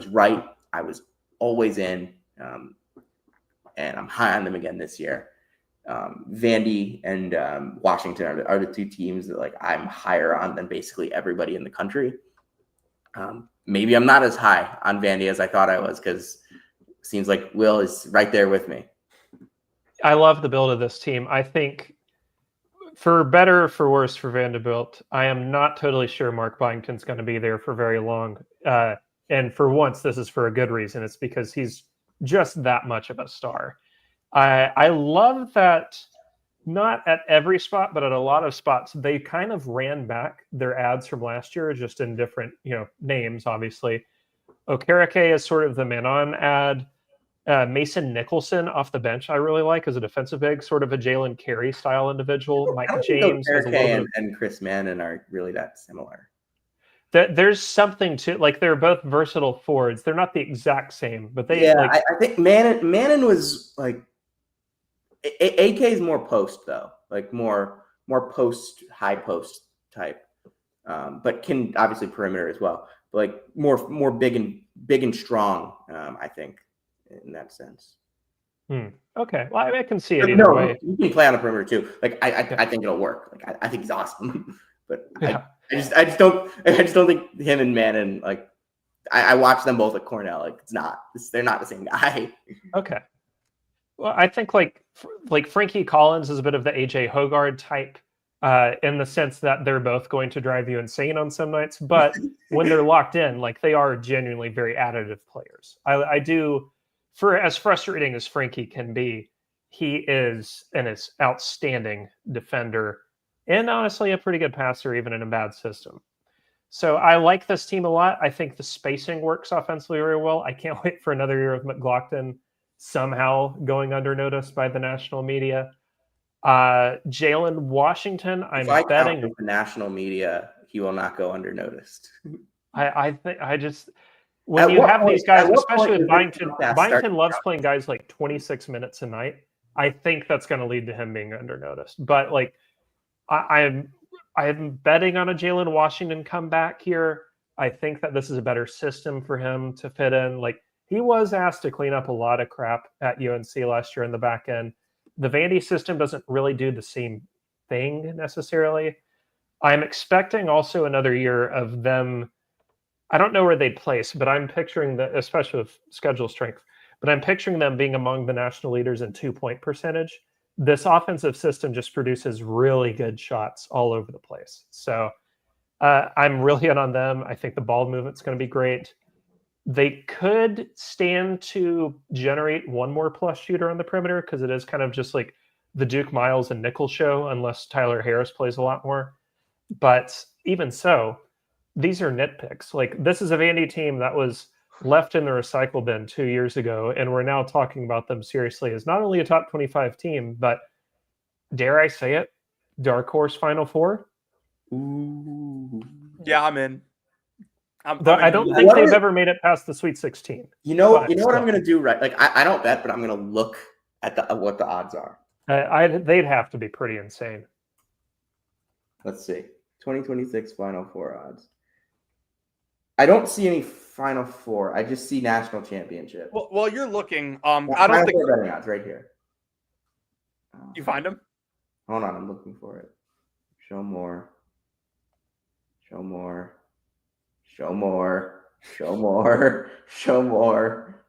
right. I was always in, and I'm high on them again this year. Vandy and Washington are the two teams that I'm higher on than basically everybody in the country. Maybe I'm not as high on Vandy as I thought I was, because it seems like Will is right there with me. I love the build of this team. I think, for better or for worse for Vanderbilt, I am not totally sure Mark Byington's going to be there for very long. And for once, this is for a good reason. It's because he's just that much of a star. I love that, not at every spot, but at a lot of spots, they kind of ran back their ads from last year, just in different, names, obviously. Okereke is sort of the man-on ad. Mason Nicholson off the bench, I really like as a defensive big, sort of a Jalen Carey style individual. Mike James has a little bit and Chris Mannon are really that similar. There's something to, they're both versatile forwards. They're not the exact same, but they. I think Mannon was AK is more post though, more post, high post type, but can obviously perimeter as well. But more big and strong, I think, in that sense. Okay, well, I can see it either way. You can play on the perimeter too. I think it'll work. I think he's awesome. But Yeah. I just don't think him and Mannon, like, I watched them both at Cornell. Like, they're not the same guy. Okay. Well, I think like Frankie Collins is a bit of the AJ Hogarth type, in the sense that they're both going to drive you insane on some nights, but when they're locked in, like they are genuinely very additive players. I do, for as frustrating as Frankie can be, he is an outstanding defender and honestly a pretty good passer even in a bad system. So I like this team a lot. I think the spacing works offensively very well. I can't wait for another year of McLaughlin somehow going unnoticed by the national media. Jalen Washington, I'm If I betting count the national media, he will not go unnoticed. I think I just when you have these guys, especially with Byington loves playing guys like 26 minutes a night. I think that's going to lead to him being undernoticed. But like I'm betting on a Jalen Washington comeback here. I think that this is a better system for him to fit in. Like he was asked to clean up a lot of crap at UNC last year in the back end. The Vandy system doesn't really do the same thing necessarily. I'm expecting also another year of them. I don't know where they'd place, but I'm picturing that, especially with schedule strength, but I'm picturing them being among the national leaders in 2-point percentage. This offensive system just produces really good shots all over the place. So I'm really in on them. I think the ball movement's going to be great. They could stand to generate one more plus shooter on the perimeter because it is kind of just like the Duke Miles and Nickel show, unless Tyler Harris plays a lot more. But even so, these are nitpicks. Like this is a Vandy team that was left in the recycle bin 2 years ago, and we're now talking about them seriously as not only a top 25 team, but dare I say it, dark horse Final Four. Ooh. Yeah, I'm in. I don't think they've ever made it past the Sweet 16. You know what I'm going to do, right? Like I don't bet, but I'm going to look at what the odds are. They'd have to be pretty insane. Let's see. 2026 Final Four odds. I don't see any Final Four. I just see national championship. Well, while you're looking, I don't think betting odds right here. You find them? Hold on, I'm looking for it. Show more. Show more. Show more. Show more. Show more.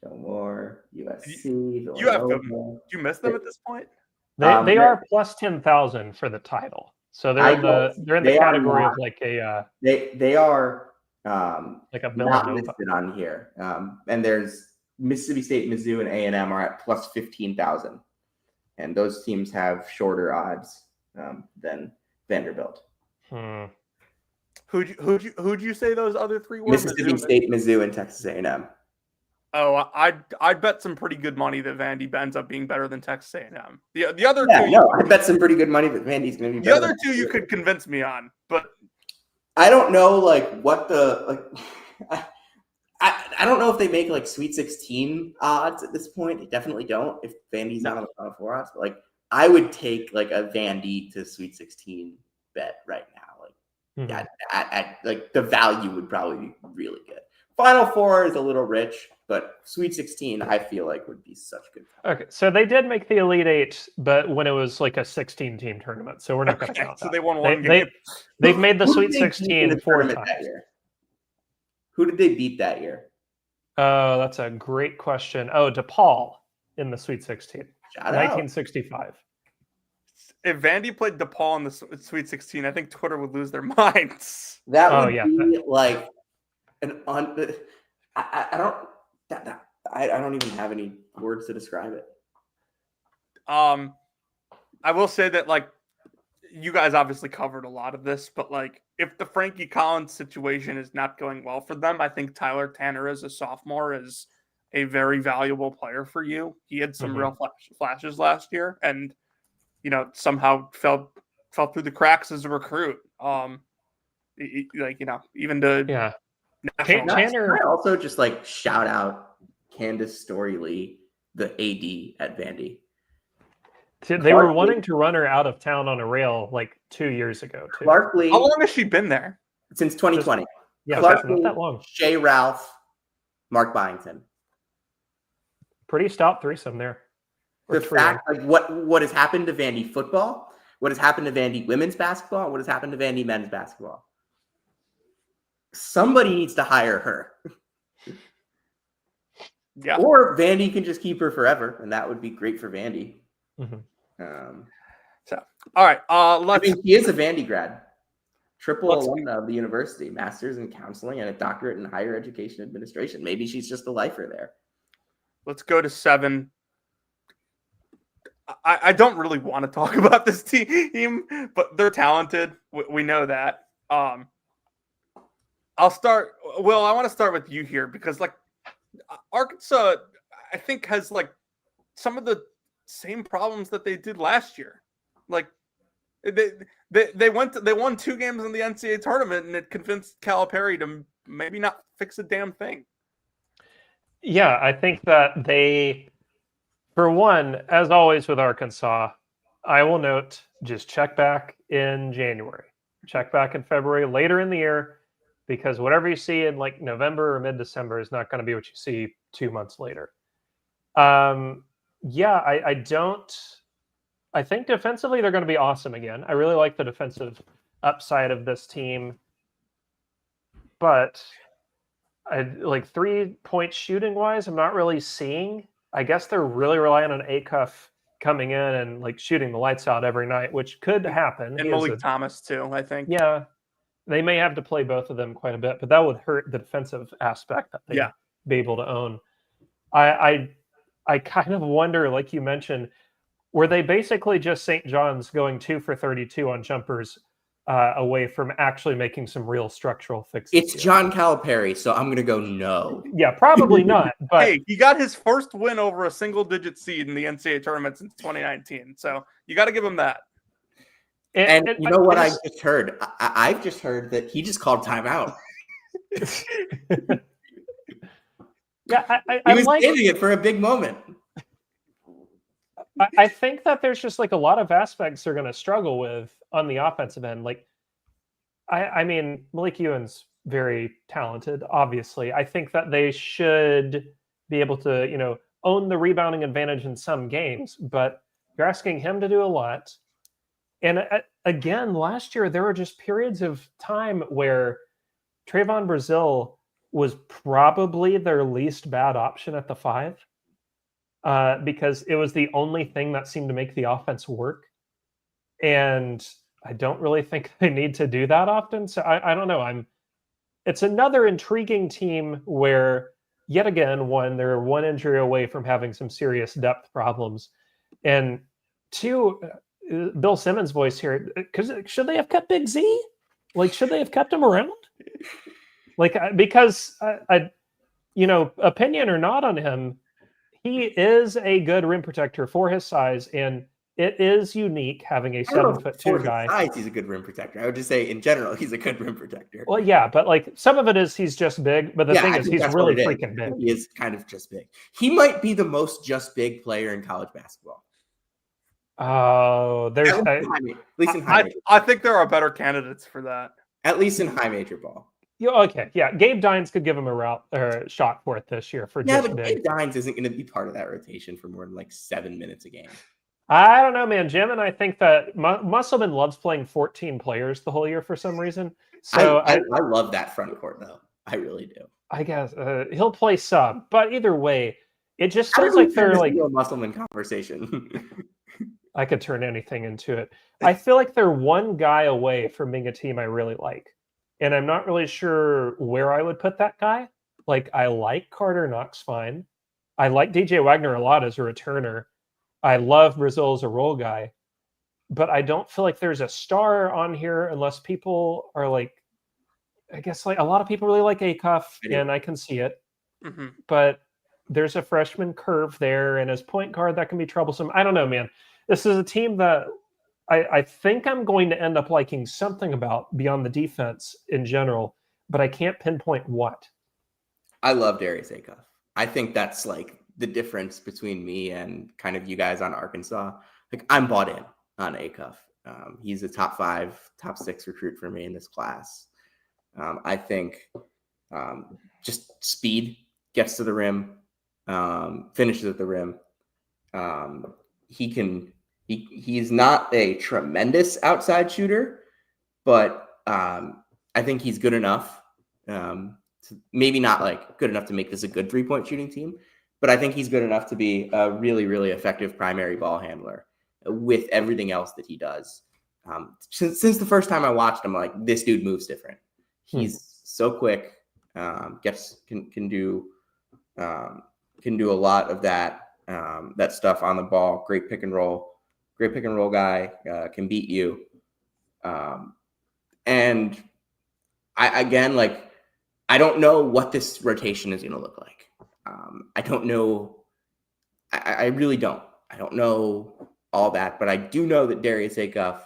Show more. USC. You have them. Do you miss them at this point? They are plus 10,000 for the title. So they're in the category of like a they are like a not Villanova listed on here. And there's Mississippi State, Mizzou, and A&M are at plus 15,000, and those teams have shorter odds than Vanderbilt. Who'd you say those other three were? Mississippi State, Mizzou, and Texas A&M. Oh, I'd bet some pretty good money that Vandy ends up being better than Texas A&M. The other two, I bet some pretty good money that Vandy's going to be better. The other two you could convince me on, but I don't know what the I don't know if they make like Sweet 16 odds at this point. They definitely don't if Vandy's not on the Final Four odds. But like I would take like a Vandy to Sweet 16 bet right now. Like at like the value would probably be really good. Final Four is a little rich, but Sweet 16 I feel like would be such good value. Okay, so they did make the Elite Eight, but when it was like a 16-team tournament, so we're not going to count that. So they won one game. They've made the Sweet 16 4 times. That year? Who did they beat that year? Oh, that's a great question. Oh, DePaul in the Sweet 16, 1965. If Vandy played DePaul in the Sweet 16, I think Twitter would lose their minds. That would be like I don't even have any words to describe it. I will say that like you guys obviously covered a lot of this, but like if the Frankie Collins situation is not going well for them, I think Tyler Tanner as a sophomore is a very valuable player for you. He had some real flashes last year, and somehow fell through the cracks as a recruit. Even to Tanner. I also just like shout out Candace Story Lee, the AD at Vandy. They were wanting to run her out of town on a rail like 2 years ago too. Clark Lee. How long has she been there? Since 2020. Clark Lee, not that long. Shay Ralph, Mark Byington. Pretty stout threesome there. The fact, like what has happened to Vandy football, what has happened to Vandy women's basketball and what has happened to Vandy men's basketball. Somebody needs to hire her. Yeah. Or Vandy can just keep her forever, and that would be great for Vandy. So, all right. She is a Vandy grad. Triple Let's- alumna of the university, master's in counseling and a doctorate in higher education administration. Maybe she's just a lifer there. Let's go to 7. I don't really want to talk about this team, but they're talented. We know that. I'll start. Will, I want to start with you here because, like, Arkansas, I think, has like some of the same problems that they did last year. Like, they won 2 games in the NCAA tournament, and it convinced Calipari to maybe not fix a damn thing. Yeah, I think that they, for one, as always with Arkansas, I will note, just check back in January, check back in February, later in the year, because whatever you see in like November or mid-December is not going to be what you see 2 months later. I think defensively they're going to be awesome again. I really like the defensive upside of this team, but like 3-point shooting wise, I'm not really seeing. I guess they're really relying on Acuff coming in and like shooting the lights out every night, which could happen. And Malik Thomas too, I think. Yeah, they may have to play both of them quite a bit, but that would hurt the defensive aspect that they'd be able to own. I kind of wonder, like you mentioned, were they basically just St. John's going 2 for 32 on jumpers away from actually making some real structural fixes? It's John Calipari, so I'm going to go no. Yeah, probably not. But hey, he got his first win over a single-digit seed in the NCAA tournament since 2019, so you got to give him that. And you know what I just heard? I've just heard that he just called timeout. Yeah, he was saving it for a big moment. I think that there's just like a lot of aspects they're going to struggle with on the offensive end. Like, I mean, Malik Ewan's very talented, obviously. I think that they should be able to, own the rebounding advantage in some games, but you're asking him to do a lot. And again, last year, there were just periods of time where Trayvon Brazile was probably their least bad option at the 5. Because it was the only thing that seemed to make the offense work. And I don't really think they need to do that often. So I don't know. It's another intriguing team where, yet again, they're one injury away from having some serious depth problems. And 2, Bill Simmons' voice here, because should they have kept Big Z? Like, should they have kept him around? Like, because, opinion or not on him, he is a good rim protector for his size, and it is unique having a 7'2" guy. For his size, he's a good rim protector. I would just say, in general, he's a good rim protector. Well, yeah, but like some of it is he's just big, but the thing is he's really freaking big. He is kind of just big. He might be the most just big player in college basketball. Oh, there's at least in high major. I think there are better candidates for that. At least in high major ball. Okay, yeah. Gabe Dines could give him a route or a shot for it this year for just big. Gabe Dines isn't going to be part of that rotation for more than like 7 minutes a game. I don't know, man. Jim and I think that Musselman loves playing 14 players the whole year for some reason. So I love that front court though. I really do. I guess he'll play sub, but either way, it just feels like they're like a Musselman conversation. I could turn anything into it. I feel like they're one guy away from being a team I really like. And I'm not really sure where I would put that guy. Like, I like Carter Knox fine. I like DJ Wagner a lot as a returner. I love Brazile as a role guy. But I don't feel like there's a star on here unless people are like, I guess like a lot of people really like Acuff, and I can see it. Mm-hmm. But there's a freshman curve there, and as point guard, that can be troublesome. I don't know, man. This is a team that I think I'm going to end up liking something about beyond the defense in general, but I can't pinpoint what. I love Darius Acuff. I think that's like the difference between me and kind of you guys on Arkansas. Like, I'm bought in on Acuff. He's a top 5, top 6 recruit for me in this class. I think just speed, gets to the rim, finishes at the rim. He can He's not a tremendous outside shooter, but I think he's good enough. Maybe not like good enough to make this a good 3-point shooting team, but I think he's good enough to be a really, really effective primary ball handler with everything else that he does. Since the first time I watched him, like, this dude moves different. He's so quick. Can do a lot of that stuff on the ball. Great pick and roll guy. Can beat you. And I don't know what this rotation is going to look like. I don't know. I really don't. I don't know all that, but I do know that Darius Acuff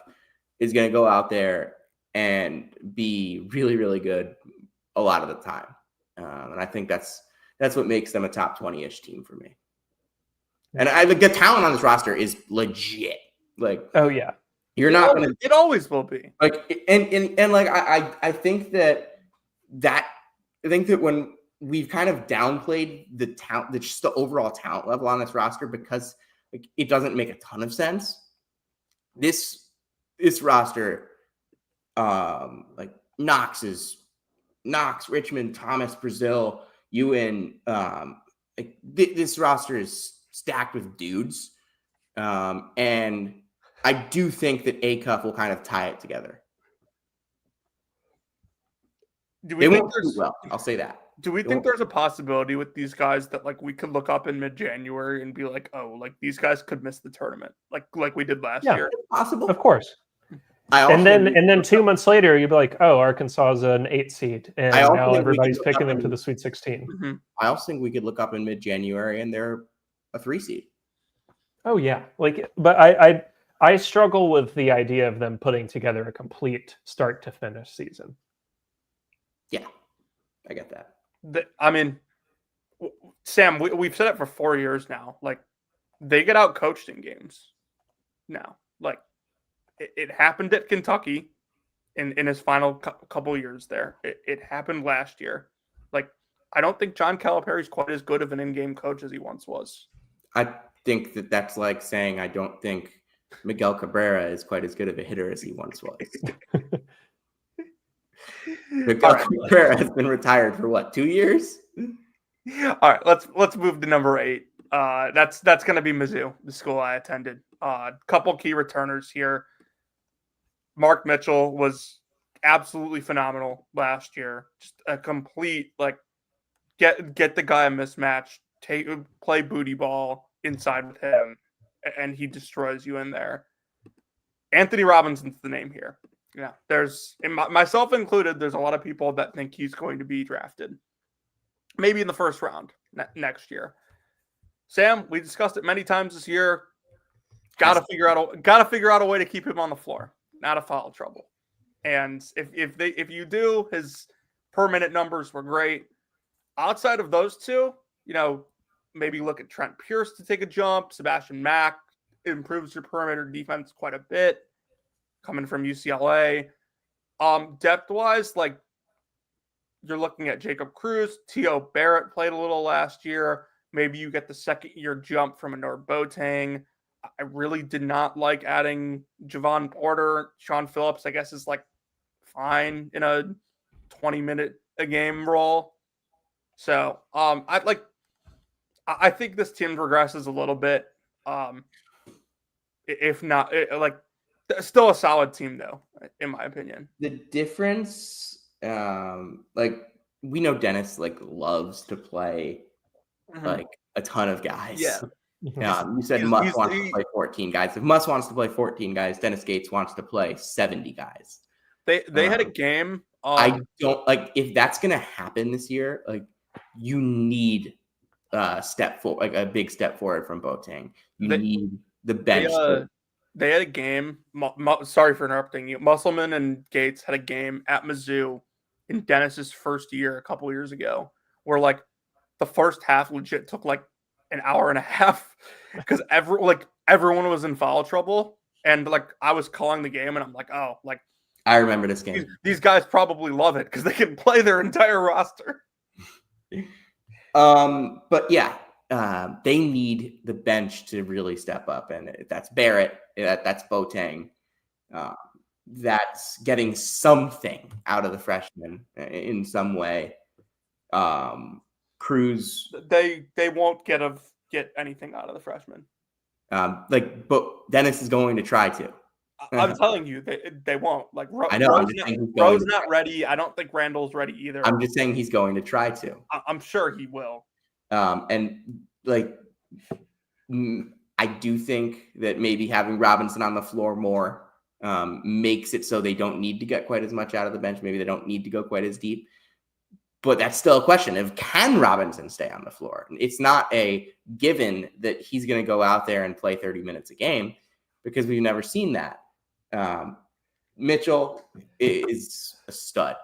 is going to go out there and be really, really good a lot of the time. And I think that's what makes them a top 20-ish team for me. And the talent on this roster is legit. Like, oh yeah, you're not going to. It always will be. Like, and like I think that when we've kind of downplayed the talent, just the overall talent level on this roster, because like it doesn't make a ton of sense. This roster, like Knox, Richmond, Thomas, Brazil, Ewan, like this roster is stacked with dudes, and I do think that Acuff will kind of tie it together. They won't do well. I'll say that. Do we think there's a possibility with these guys that like we could look up in mid-January and be like, oh, like these guys could miss the tournament, like we did last year? Possible, of course. And then 2 months later, you'd be like, oh, Arkansas is an 8 seed, and now everybody's picking them to the Sweet 16. Mm-hmm. I also think we could look up in mid-January and they're a 3 seed. Oh yeah, like, but I struggle with the idea of them putting together a complete start to finish season. Yeah, I get that. I mean, Sam, we've said it for 4 years now. Like, they get out coached in games now. Like, it happened at Kentucky in his final couple years there. It happened last year. Like, I don't think John Calipari's quite as good of an in-game coach as he once was. I think that's like saying I don't think Miguel Cabrera is quite as good of a hitter as he once was. Miguel Cabrera has been retired for what, 2 years? All right, let's move to number 8. That's going to be Mizzou, the school I attended. Couple key returners here. Mark Mitchell was absolutely phenomenal last year. Just a complete, like, get the guy a mismatch, play booty ball inside with him, and he destroys you in there. Anthony Robinson's the name here. Yeah, there's, myself included, there's a lot of people that think he's going to be drafted, maybe in the first round next year. Sam, we discussed it many times this year. Got to figure out a way to keep him on the floor, not a foul trouble. And if you do, his per minute numbers were great. Outside of those two, maybe look at Trent Pierce to take a jump. Sebastian Mack improves your perimeter defense quite a bit, coming from UCLA. Depth-wise, like, you're looking at Jacob Cruz. T.O. Barrett played a little last year. Maybe you get the second-year jump from Anor Boateng. I really did not like adding Javon Porter. Sean Phillips, I guess, is, like, fine in a 20-minute-a-game role. So, I think this team regresses a little bit. If not, still a solid team, though, in my opinion. The difference, we know Dennis, loves to play, a ton of guys. Yeah. You said Muss wants to play 14 guys. If Muss wants to play 14 guys, Dennis Gates wants to play 70 guys. They had a game. I don't, if that's going to happen this year, you need a big step forward from Boateng. You need the bench. They had a game. Sorry for interrupting you. Musselman and Gates had a game at Mizzou in Dennis's first year a couple years ago, where the first half legit took an hour and a half because everyone was in foul trouble, and I was calling the game, and I'm like, oh, I remember this game. These guys probably love it because they can play their entire roster. But yeah, they need the bench to really step up. And that's Barrett, that's Boateng. That's getting something out of the freshman in some way. Cruz, They won't get anything out of the freshman. but Dennis is going to try to. I'm telling you, they won't. Like I know. Rowe's not ready. I don't think Randall's ready either. I'm just saying he's going to try to. I'm sure he will. And like, I do think that maybe having Robinson on the floor more makes it so they don't need to get quite as much out of the bench. Maybe they don't need to go quite as deep. But that's still a question of, can Robinson stay on the floor? It's not a given that he's going to go out there and play 30 minutes a game, because we've never seen that. Mitchell is a stud.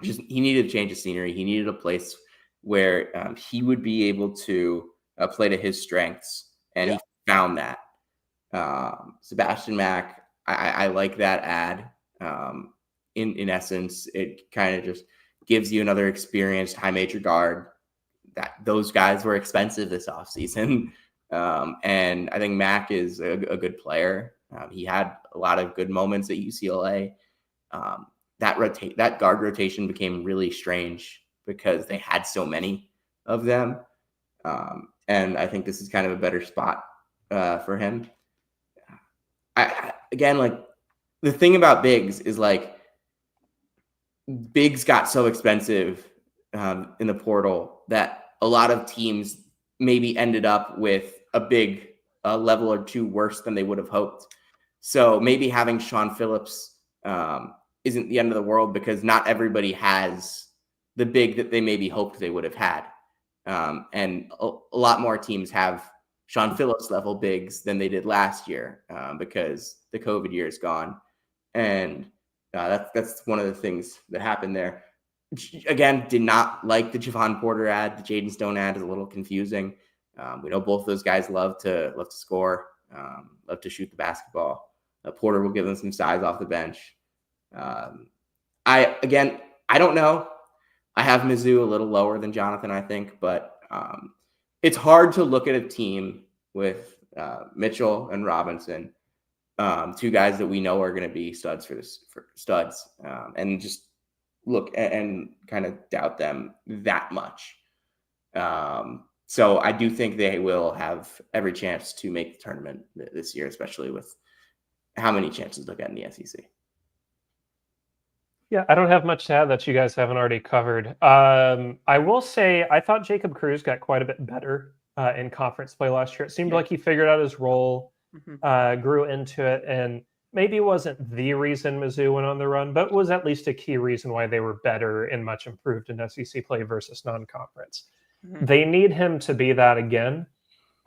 He needed a change of scenery. He needed a place where he would be able to play to his strengths, and he found that. Sebastian Mack, I like that ad. In essence, it kind of just gives you another experienced high major guard. That those guys were expensive this offseason. And I think Mack is a good player. He had a lot of good moments at UCLA. That guard rotation became really strange because they had so many of them. And I think this is kind of a better spot for him. Again, like, the thing about bigs is, like, bigs got so expensive in the portal that a lot of teams maybe ended up with a big level or two worse than they would have hoped. So maybe having Sean Phillips isn't the end of the world, because not everybody has the big that they maybe hoped they would have had. And a lot more teams have Sean Phillips level bigs than they did last year because the COVID year is gone. And that's one of the things that happened there. Again, did not like the Javon Porter ad. The Jaden Stone ad is a little confusing. We know both those guys love to score, love to shoot the basketball. Porter will give them some size off the bench. I don't know. I have Mizzou a little lower than Jonathan, I think, but it's hard to look at a team with Mitchell and Robinson, two guys that we know are going to be studs for studs, and just look and kind of doubt them that much. So I do think they will have every chance to make the tournament this year, especially with how many chances they'll get in the SEC. Yeah, I don't have much to add that you guys haven't already covered. I will say I thought Jacob Cruz got quite a bit better in conference play last year. It seemed like he figured out his role, grew into it, and maybe wasn't the reason Mizzou went on the run, but was at least a key reason why they were better and much improved in SEC play versus non-conference. They need him to be that again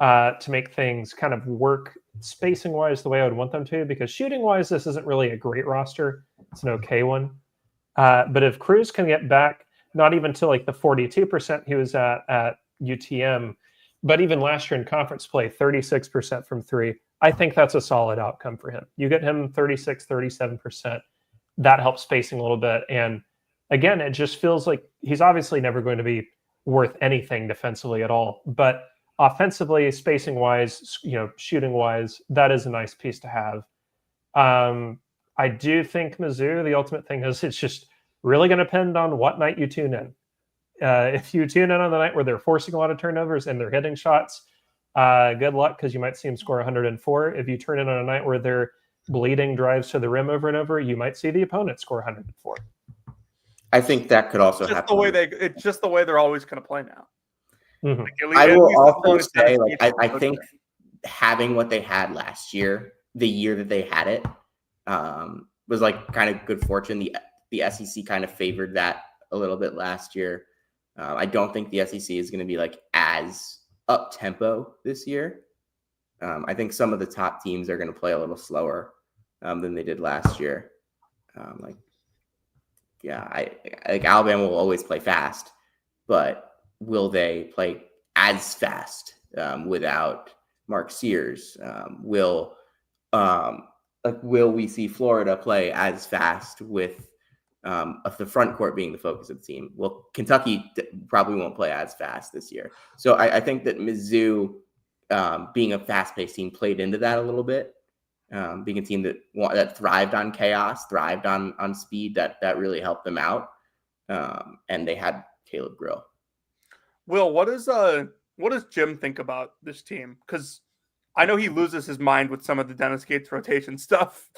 to make things kind of work spacing-wise the way I would want them to, because shooting-wise, this isn't really a great roster. It's an okay one. But if Cruz can get back, not even to like the 42% he was at UTM, but even last year in conference play, 36% from three, I think that's a solid outcome for him. You get him 36, 37%. That helps spacing a little bit. And again, it just feels like he's obviously never going to be worth anything defensively at all. But offensively, spacing wise, shooting wise, that is a nice piece to have. I do think Mizzou, the ultimate thing is it's just really going to depend on what night you tune in. If you tune in on the night where they're forcing a lot of turnovers and they're hitting shots, good luck, because you might see them score 104. If you turn in on a night where they're bleeding drives to the rim over and over, you might see the opponent score 104. I think that could also happen. It's just the way they're always going to play now. Mm-hmm. Like, I will also say, I think having what they had last year, the year that they had it, was like kind of good fortune. The SEC kind of favored that a little bit last year. I don't think the SEC is going to be like as up tempo this year. I think some of the top teams are going to play a little slower than they did last year. I like Alabama will always play fast, but will they play as fast without Mark Sears? Will we see Florida play as fast with of the front court being the focus of the team. Well, Kentucky probably won't play as fast this year. So I think that Mizzou, being a fast-paced team, played into that a little bit. Being a team that thrived on chaos, thrived on speed, that really helped them out. And they had Caleb Grill. Will, what does Jim think about this team? Because I know he loses his mind with some of the Dennis Gates rotation stuff.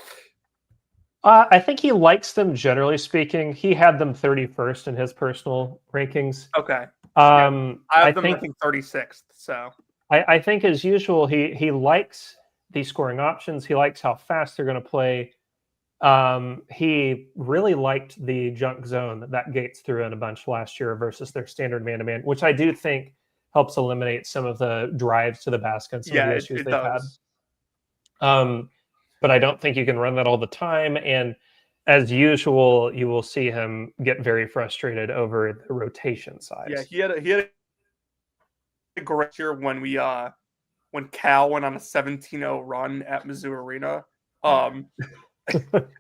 I think he likes them, generally speaking. He had them 31st in his personal rankings. Okay. I have them, think, I think 36th. So I think, as usual, he likes the scoring options. He likes how fast they're going to play. He really liked the junk zone that Gates threw in a bunch last year versus their standard man-to-man, which I do think helps eliminate some of the drives to the basket and some of the issues they've had. But I don't think you can run that all the time. And as usual, you will see him get very frustrated over the rotation size. Yeah, he had a great year when Cal went on a 17-0 run at Mizzou Arena. And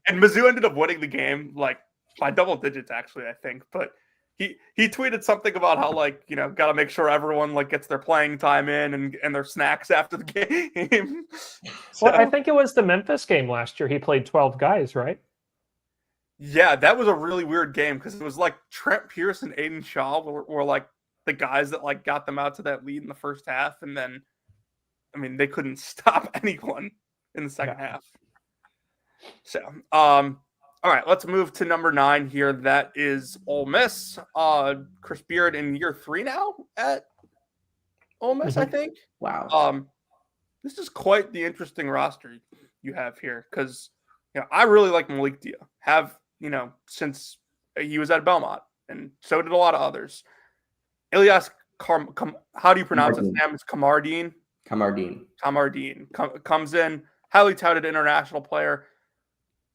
Mizzou ended up winning the game like by double digits, actually, I think. But he tweeted something about how, like, you know, got to make sure everyone like gets their playing time in and their snacks after the game. Well, I think it was the Memphis game last year. He played 12 guys, right? Yeah, that was a really weird game because it was like Trent Pierce and Aiden Shaw were like the guys that like got them out to that lead in the first half, and then, I mean, they couldn't stop anyone in the second half. So, all right, let's move to number 9 here. That is Ole Miss. Chris Beard in year 3 now at Ole Miss, I think. Wow. This is quite the interesting roster you have here because, you know, I really like Malik Dia. Have, you know, since he was at Belmont, and so did a lot of others. Ilyas how do you pronounce his name? It's Kamardine. Comes in, highly touted international player.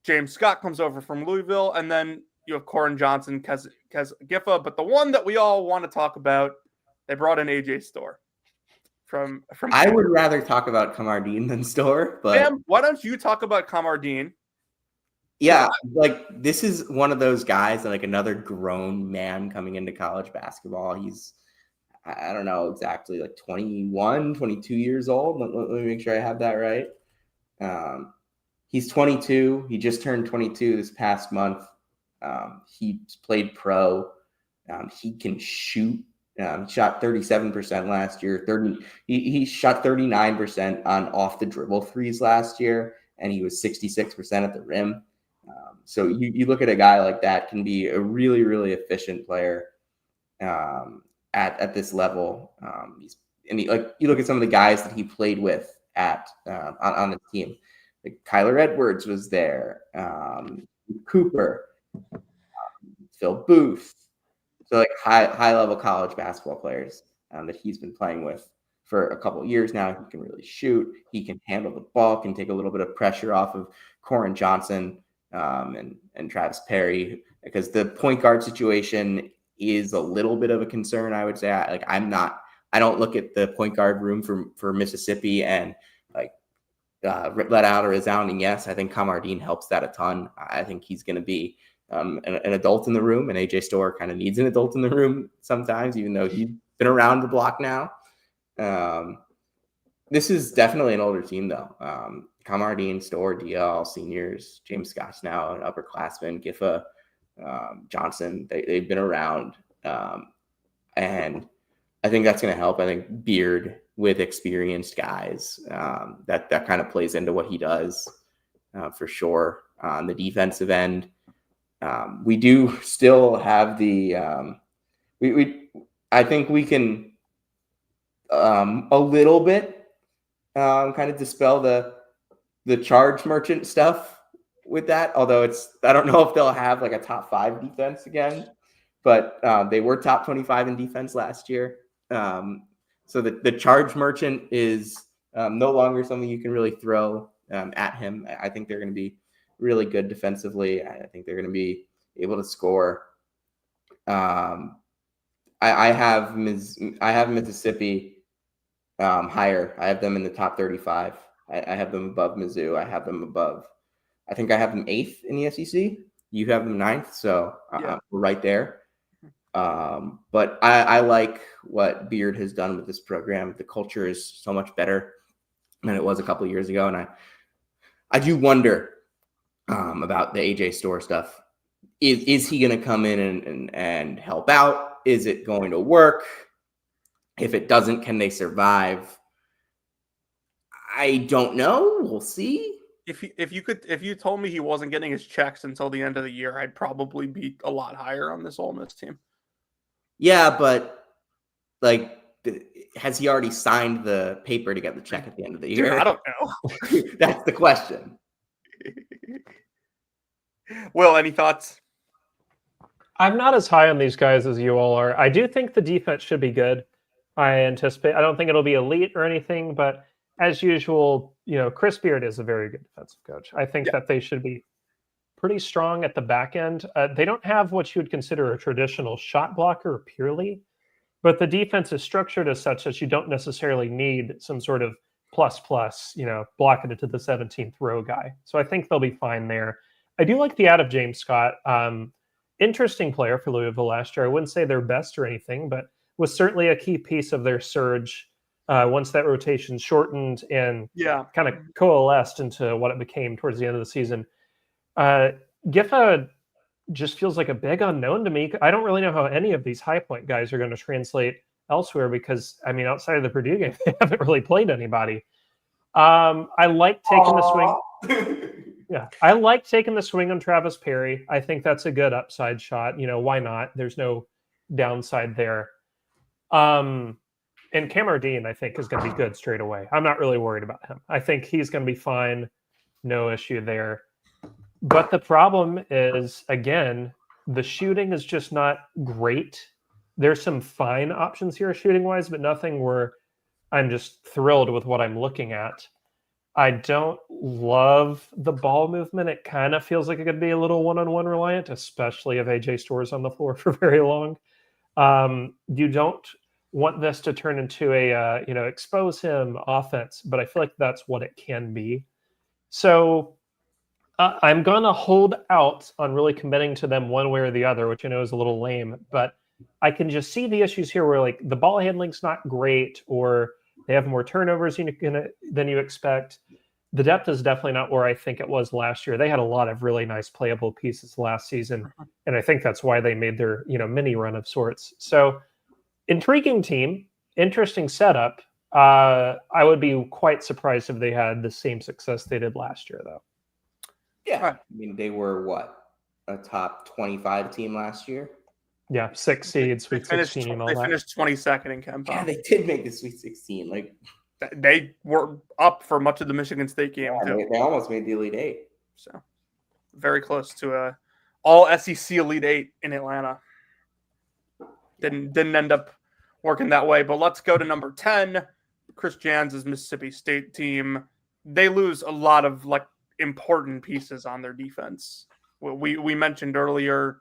James Scott comes over from Louisville, and then you have Corin Johnson, Kez Giffa. But the one that we all want to talk about, they brought in AJ Storr from. I would rather talk about Kamardine than Storr, but Sam, why don't you talk about Kamardine? Yeah, like this is one of those guys, like another grown man coming into college basketball. He's, I don't know exactly, like 21, 22 years old. Let me make sure I have that right. He's 22. He just turned 22 this past month. He's played pro. He can shoot. He shot 37% last year. He shot 39% on off the dribble threes last year, and he was 66% at the rim. So you look at a guy like that, can be a really, really efficient player at this level. You look at some of the guys that he played with on the team. Like Kyler Edwards was there, Cooper, Phil Booth. So like high level college basketball players that he's been playing with for a couple of years now. He can really shoot. He can handle the ball. Can take a little bit of pressure off of Corin Johnson and Travis Perry, because the point guard situation is a little bit of a concern. I would say I don't look at the point guard room for Mississippi and like let out a resounding yes. I think Kamardine helps that a ton. I think he's going to be an adult in the room, and AJ Storr kind of needs an adult in the room sometimes, even though he's been around the block now. This is definitely an older team, though. Kamardine, Storr, Dia, all seniors. James Scott's now an upperclassman. Giffa, Johnson, they've been around. And I think that's going to help. I think Beard with experienced guys, that kind of plays into what he does for sure. On the defensive end, we do still have the I think we can a little bit kind of dispel the charge merchant stuff with that. Although I don't know if they'll have like a top 5 defense again, but they were top 25 in defense last year. So the charge merchant is no longer something you can really throw at him. I think they're going to be really good defensively. I think they're going to be able to score. I have Mississippi higher. I have them in the top 35. I have them above Mizzou. I think I have them 8th in the SEC. You have them 9th, so Yeah. we're right there. But I like what Beard has done with this program. The culture is so much better than it was a couple of years ago, and I do wonder about the AJ Store stuff. Is he going to come in and help out? Is it going to work? If it doesn't, can they survive? I don't know. We'll see. If you told me he wasn't getting his checks until the end of the year, I'd probably be a lot higher on this Ole Miss team. Yeah, but like, has he already signed the paper to get the check at the end of the year? Dude, I don't know. That's the question. Will, any thoughts? I'm not as high on these guys as you all are. I do think the defense should be good. I don't think it'll be elite or anything, but as usual, Chris Beard is a very good defensive coach. I think that they should be pretty strong at the back end. They don't have what you would consider a traditional shot blocker purely, but the defense is structured as such that you don't necessarily need some sort of blocking it to the 17th row guy. So I think they'll be fine there. I do like the out of James Scott. Interesting player for Louisville last year. I wouldn't say their best or anything, but was certainly a key piece of their surge once that rotation shortened and kind of coalesced into what it became towards the end of the season. Giffa just feels like a big unknown to me. I don't really know how any of these high point guys are going to translate elsewhere because, outside of the Purdue game, they haven't really played anybody. I like taking the swing. Yeah, I like taking the swing on Travis Perry. I think that's a good upside shot. Why not? There's no downside there. And Camardine, I think, is going to be good straight away. I'm not really worried about him. I think he's going to be fine. No issue there. But the problem is, again, the shooting is just not great. There's some fine options here shooting-wise, but nothing where I'm just thrilled with what I'm looking at. I don't love the ball movement. It kind of feels like it could be a little one-on-one reliant, especially if AJ Store's on the floor for very long. You don't want this to turn into a, expose him offense, but I feel like that's what it can be. So I'm going to hold out on really committing to them one way or the other, which I know is a little lame, but I can just see the issues here where like the ball handling's not great or they have more turnovers than you expect. The depth is definitely not where I think it was last year. They had a lot of really nice playable pieces last season, and I think that's why they made their mini run of sorts. So intriguing team, interesting setup. I would be quite surprised if they had the same success they did last year, though. Yeah, they were what, a top 25 team last year? Yeah, 6 seeds, Sweet 16. They finished 22nd in KenPom. Yeah, they did make the Sweet 16. Like they were up for much of the Michigan State game too. They almost made the Elite Eight. So very close to a all SEC Elite Eight in Atlanta. Didn't end up working that way. But let's go to number 10. Chris Jans' Mississippi State team. They lose a lot of important pieces on their defense. We mentioned earlier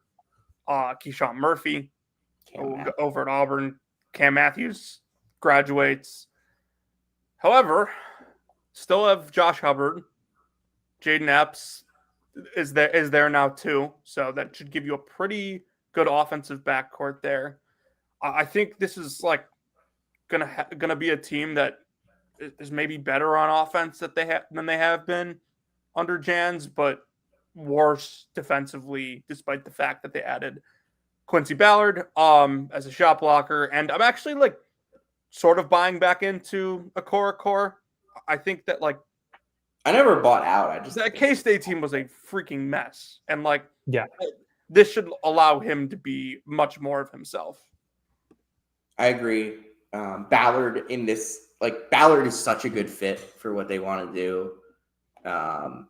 Keyshawn Murphy over at Auburn. Cam Matthews graduates. However, still have Josh Hubbard. Jaden Epps is there now too. So that should give you a pretty good offensive backcourt there. I think this is gonna be a team that is maybe better on offense than they have been under Jans, but worse defensively, despite the fact that they added Quincy Ballard as a shot blocker. And I'm actually sort of buying back into Okoro Core. I think that I never bought out. That K-State team was a freaking mess. And yeah, this should allow him to be much more of himself. I agree. Ballard in this, Ballard is such a good fit for what they want to do. Kind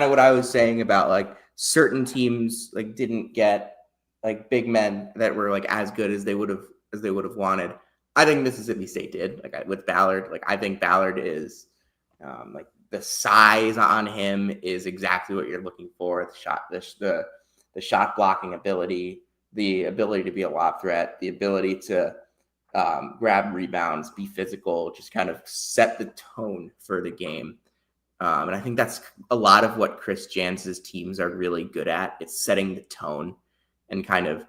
of what I was saying about certain teams didn't get big men that were as good as they would have wanted. I think Mississippi State did with Ballard. I think Ballard is the size on him is exactly what you're looking for. The shot blocking ability, the ability to be a lob threat, the ability to grab rebounds, be physical, just kind of set the tone for the game. And I think that's a lot of what Chris Jans's teams are really good at. It's setting the tone and kind of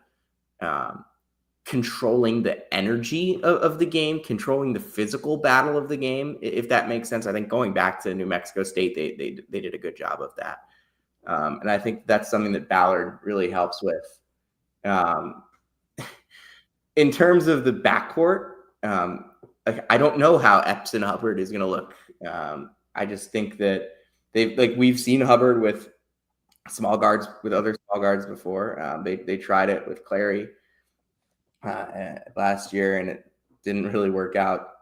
controlling the energy of the game, controlling the physical battle of the game, if that makes sense. I think going back to New Mexico State, they did a good job of that. And I think that's something that Ballard really helps with. In terms of the backcourt, I don't know how Epps and Hubbard is going to look. I just think that we've seen Hubbard with small guards, with other small guards before. They tried it with Clary last year, and it didn't really work out.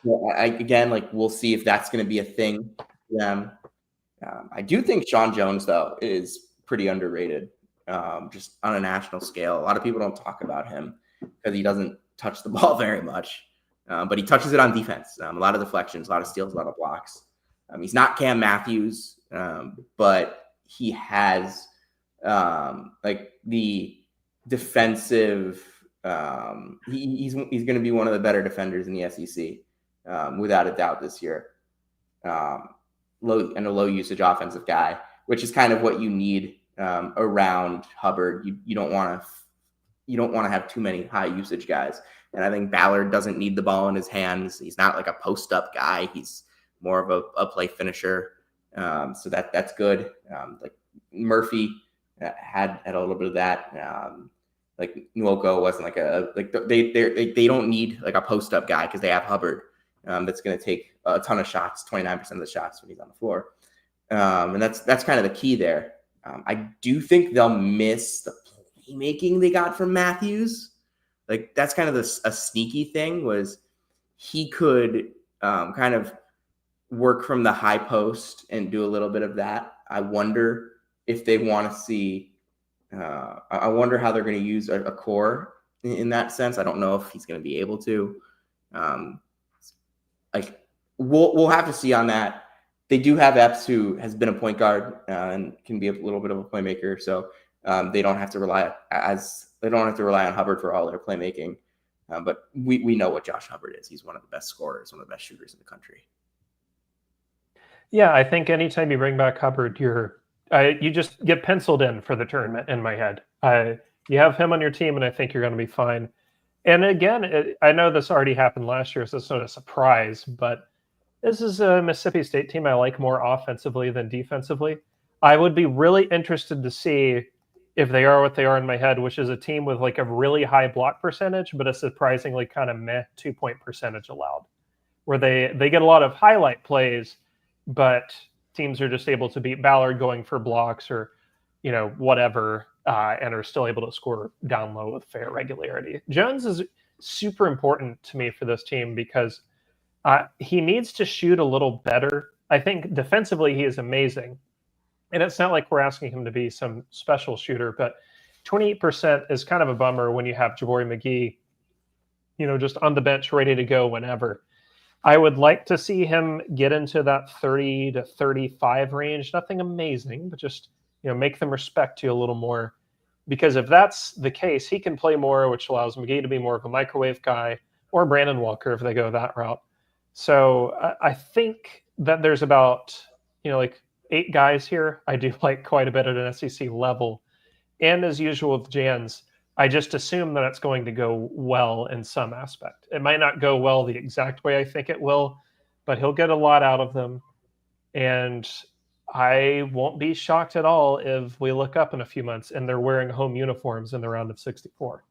We'll see if that's going to be a thing for them. I do think Sean Jones, though, is pretty underrated, just on a national scale. A lot of people don't talk about him because he doesn't touch the ball very much, but he touches it on defense. A lot of deflections, a lot of steals, a lot of blocks. He's not Cam Matthews, but he has the defensive. He's going to be one of the better defenders in the SEC, without a doubt this year. Low usage offensive guy, which is kind of what you need around Hubbard. You don't want to have too many high usage guys. And I think Ballard doesn't need the ball in his hands. He's not like a post up guy. He's more of a play finisher. So that's good. Like Murphy had a little bit of that. Like Nwoko wasn't they don't need like a post up guy because they have Hubbard. That's going to take a ton of shots, 29% of the shots when he's on the floor. And that's kind of the key there. I do think they'll miss the playmaking they got from Matthews. Like that's kind of a sneaky thing, was he could kind of work from the high post and do a little bit of that. I wonder if they want to see, I wonder how they're going to use a core in that sense. I don't know if he's going to be able to. We'll have to see on that. They do have Epps, who has been a point guard and can be a little bit of a playmaker, so they don't have to rely on Hubbard for all their playmaking. But we know what Josh Hubbard is. He's one of the best scorers, one of the best shooters in the country. Yeah, I think anytime you bring back Hubbard, you just get penciled in for the tournament in my head. You have him on your team, and I think you're going to be fine. And again, I know this already happened last year, so it's not a surprise, but this is a Mississippi State team I like more offensively than defensively. I would be really interested to see if they are what they are in my head, which is a team with like a really high block percentage, but a surprisingly kind of meh 2-point percentage allowed, where they get a lot of highlight plays, but teams are just able to beat Ballard going for blocks or, whatever, and are still able to score down low with fair regularity. Jones is super important to me for this team because he needs to shoot a little better. I think defensively he is amazing. And it's not like we're asking him to be some special shooter, but 28% is kind of a bummer when you have Jabari McGee, just on the bench ready to go whenever. I would like to see him get into that 30 to 35 range. Nothing amazing, but just, make them respect you a little more. Because if that's the case, he can play more, which allows McGee to be more of a microwave guy, or Brandon Walker if they go that route. So I think that there's about, 8 guys here I do like quite a bit at an SEC level. And as usual with Jans, I just assume that it's going to go well in some aspect. It might not go well the exact way I think it will, but he'll get a lot out of them. And I won't be shocked at all if we look up in a few months and they're wearing home uniforms in the round of 64.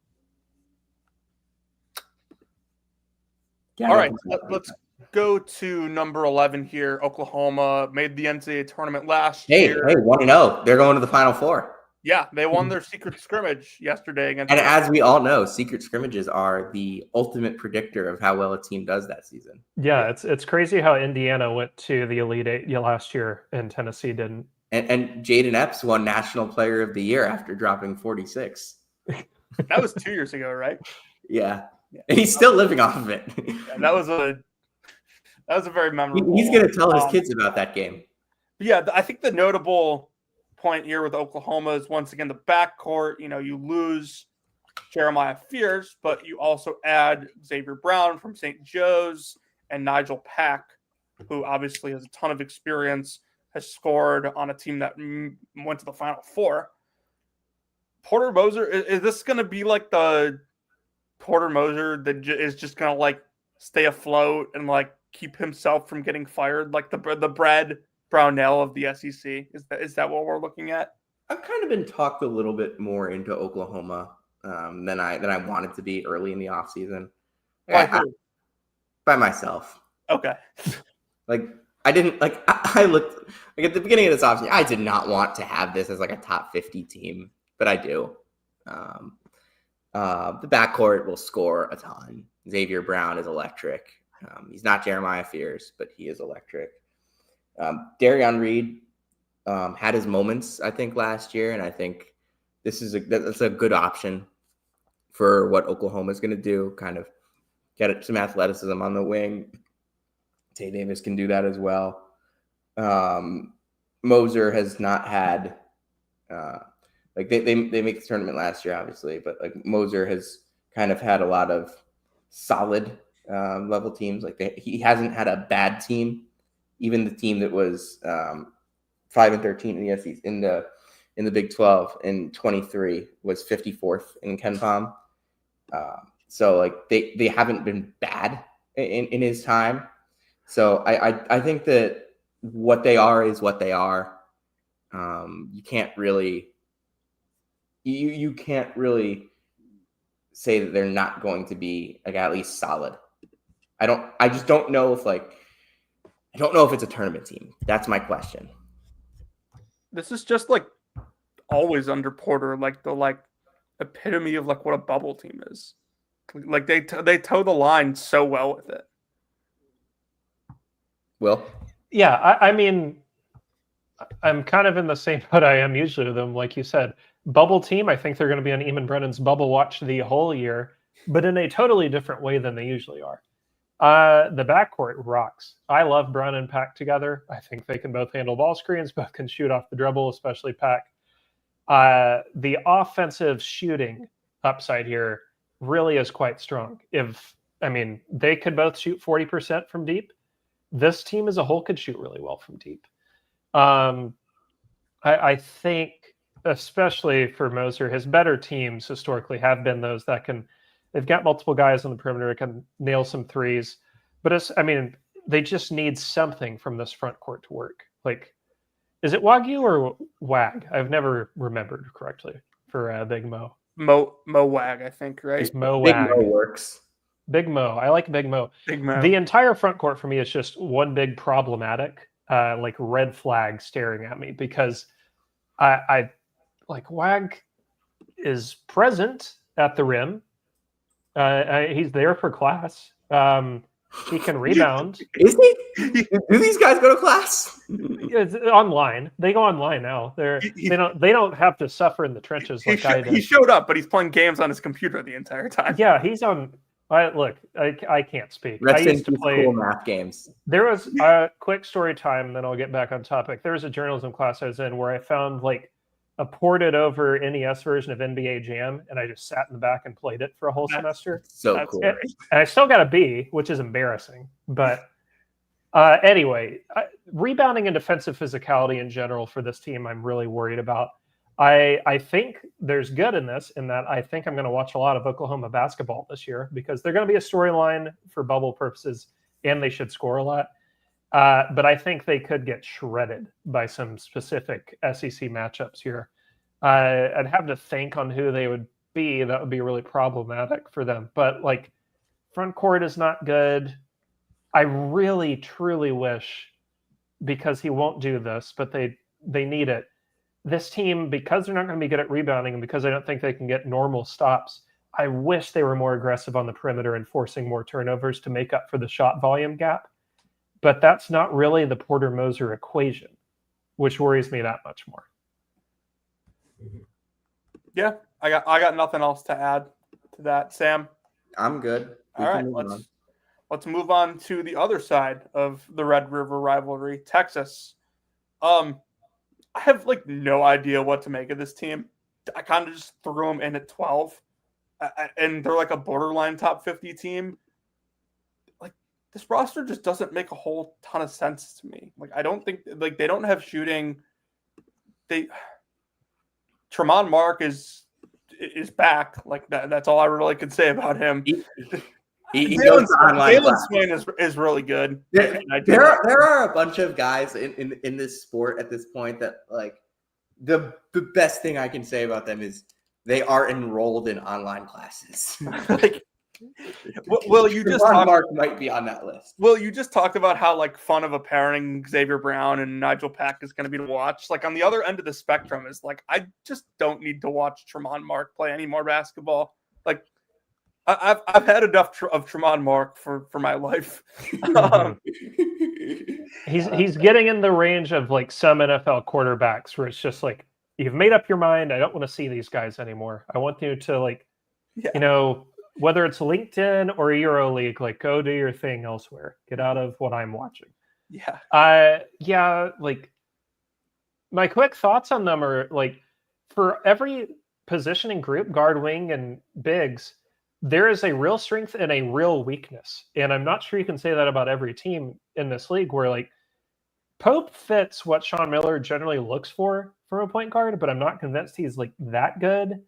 Yeah, all right, let's go to number 11 here. Oklahoma made the NCAA tournament last year. Hey, 1-0. They're going to the Final Four. Yeah, they won their secret scrimmage yesterday against. And as we all know, secret scrimmages are the ultimate predictor of how well a team does that season. Yeah, it's crazy how Indiana went to the Elite Eight last year and Tennessee didn't. And Jaden Epps won National Player of the Year after dropping 46. That was 2 years ago, right? Yeah. And he's still living off of it. And that was a very memorable. He's going to tell his kids about that game. Yeah, I think the notable point here with Oklahoma is once again the backcourt. You lose Jeremiah Fears, but you also add Xavier Brown from St. Joe's and Nigel Pack who obviously has a ton of experience, has scored on a team that went to the Final Four. Porter Moser, is this going to be like the Porter Moser that is just going to like stay afloat and like keep himself from getting fired, like the Brad Brownell of the SEC? Is that what we're looking at? I've kind of been talked a little bit more into Oklahoma than I wanted to be early in the offseason. By myself. Okay. Like I didn't like I looked like at the beginning of this offseason, I did not want to have this as like a top 50 team, but I do. The backcourt will score a ton. Xavier Brown is electric. He's not Jeremiah Fears, but he is electric. Darion Reed had his moments, I think, last year, and I think that's a good option for what Oklahoma is going to do. Kind of get some athleticism on the wing. Tay Davis can do that as well. Moser has not had like they make the tournament last year, obviously, but like Moser has kind of had a lot of solid level teams. Like he hasn't had a bad team. Even the team that was 5-13 in the SEC in the Big 12 in 23 was 54th in KenPom. So like they haven't been bad in his time. So I think that what they are is what they are. You can't really you can't really say that they're not going to be like at least solid. I just don't know if I don't know if it's a tournament team. That's my question. This is just like always under Porter, like the epitome of like what a bubble team is. Like they toe the line so well with it. Will? Yeah, I mean, I'm kind of in the same boat I am usually with them. Like you said, bubble team, I think they're going to be on Eamon Brennan's bubble watch the whole year, but in a totally different way than they usually are. The backcourt rocks. I love Brown and Pack together. I think they can both handle ball screens, both can shoot off the dribble, especially Pack. The offensive shooting upside here really is quite strong. They could both shoot 40% from deep. This team as a whole could shoot really well from deep. I think, especially for Moser, his better teams historically have been those that they've got multiple guys on the perimeter, can nail some threes. But they just need something from this front court to work. Like, is it Wagyu or Wag? I've never remembered correctly for Big Mo. Mo Wag, I think, right? It's Mo Big Wag. Mo works. Big Mo. I like Big Mo. Big Mo. The entire front court for me is just one big problematic, like red flag staring at me because I like Wag is present at the rim. He's there for class. He can rebound. Is he? Do these guys go to class? It's online. They go online now. They don't have to suffer in the trenches like I did. He showed up, but he's playing games on his computer the entire time. Yeah, he's on. I can't speak. I used to play cool math games. There was a quick story time, then I'll get back on topic. There was a journalism class I was in where I found like a ported over NES version of NBA Jam, and I just sat in the back and played it for a whole semester. So cool. And I still got a B, which is embarrassing. But anyway, rebounding and defensive physicality in general for this team, I'm really worried about. I think there's good in this, in that I think I'm going to watch a lot of Oklahoma basketball this year because they're going to be a storyline for bubble purposes, and they should score a lot. But I think they could get shredded by some specific SEC matchups here. I'd have to think on who they would be. That would be really problematic for them. But like, front court is not good. I really, truly wish, because he won't do this, but they need it. This team, because they're not going to be good at rebounding and because I don't think they can get normal stops, I wish they were more aggressive on the perimeter and forcing more turnovers to make up for the shot volume gap. But that's not really the Porter Moser equation, which worries me that much more. Yeah, I got nothing else to add to that, Sam. I'm good. All right, let's move on to the other side of the Red River rivalry, Texas. I have like no idea what to make of this team. I kind of just threw them in at 12, and they're like a borderline top 50 team. Like, this roster just doesn't make a whole ton of sense to me. Like, I don't think like they don't have shooting. Tremont Mark is back. Like that's all I really could say about him. He goes to online Dalen Swain is really good. There are a bunch of guys in this sport at this point that like the best thing I can say about them is they are enrolled in online classes. Like, well, you just Mark might be on that list. Well, you just talked about how like fun of a pairing Xavier Brown and Nigel Pack is going to be to watch. Like on the other end of the spectrum is like I just don't need to watch Tremont Mark play any more basketball. Like I've had enough of Tremont Mark for my life. He's getting in the range of like some NFL quarterbacks where it's just like you've made up your mind. I don't want to see these guys anymore. I want you to like, whether it's LinkedIn or EuroLeague, like go do your thing elsewhere. Get out of what I'm watching. Yeah. Like my quick thoughts on them are like for every positioning group, guard, wing, and bigs, there is a real strength and a real weakness. And I'm not sure you can say that about every team in this league where like Pope fits what Sean Miller generally looks for from a point guard, but I'm not convinced he's like that good.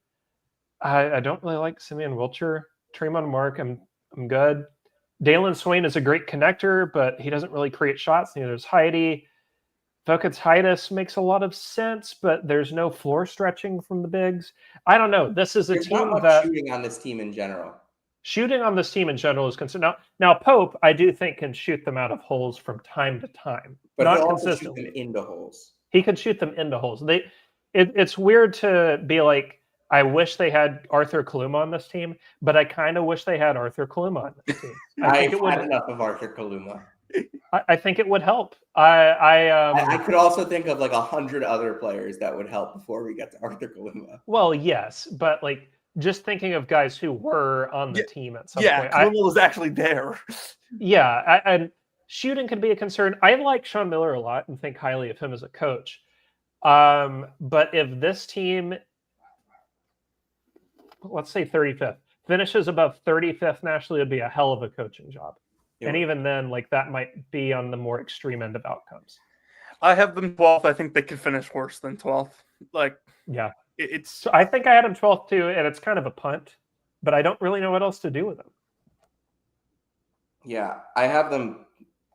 I don't really like Simeon Wilcher. Tremont Mark, I'm good. Dalen Swain is a great connector, but he doesn't really create shots. Neither does Heidi. Vokatitis makes a lot of sense, but there's no floor stretching from the bigs. I don't know. This is There's team not much shooting on this team in general. Shooting on this team in general is concerned. Now Pope, I do think can shoot them out of holes from time to time, but not he'll consistently. also shoot them into holes. He could shoot them into holes. It's weird to be like, I wish they had Arthur Kaluma on this team, but I kind of wish they had Arthur Kaluma on this team. I've had enough of Arthur Kaluma. I think it would help. I could also think of like 100 other players that would help before we get to Arthur Kaluma. Well, yes, but like just thinking of guys who were on the team at some point. Yeah, Kaluma was actually there. And shooting could be a concern. I like Sean Miller a lot and think highly of him as a coach. But if this team, let's say 35th, finishes above 35th nationally, it'd be a hell of a coaching job. Yeah. And even then, like that might be on the more extreme end of outcomes. I have them 12th. I think they could finish worse than 12th. Like, yeah, it's. So I think I had them 12th too, and it's kind of a punt, but I don't really know what else to do with them. Yeah, I have them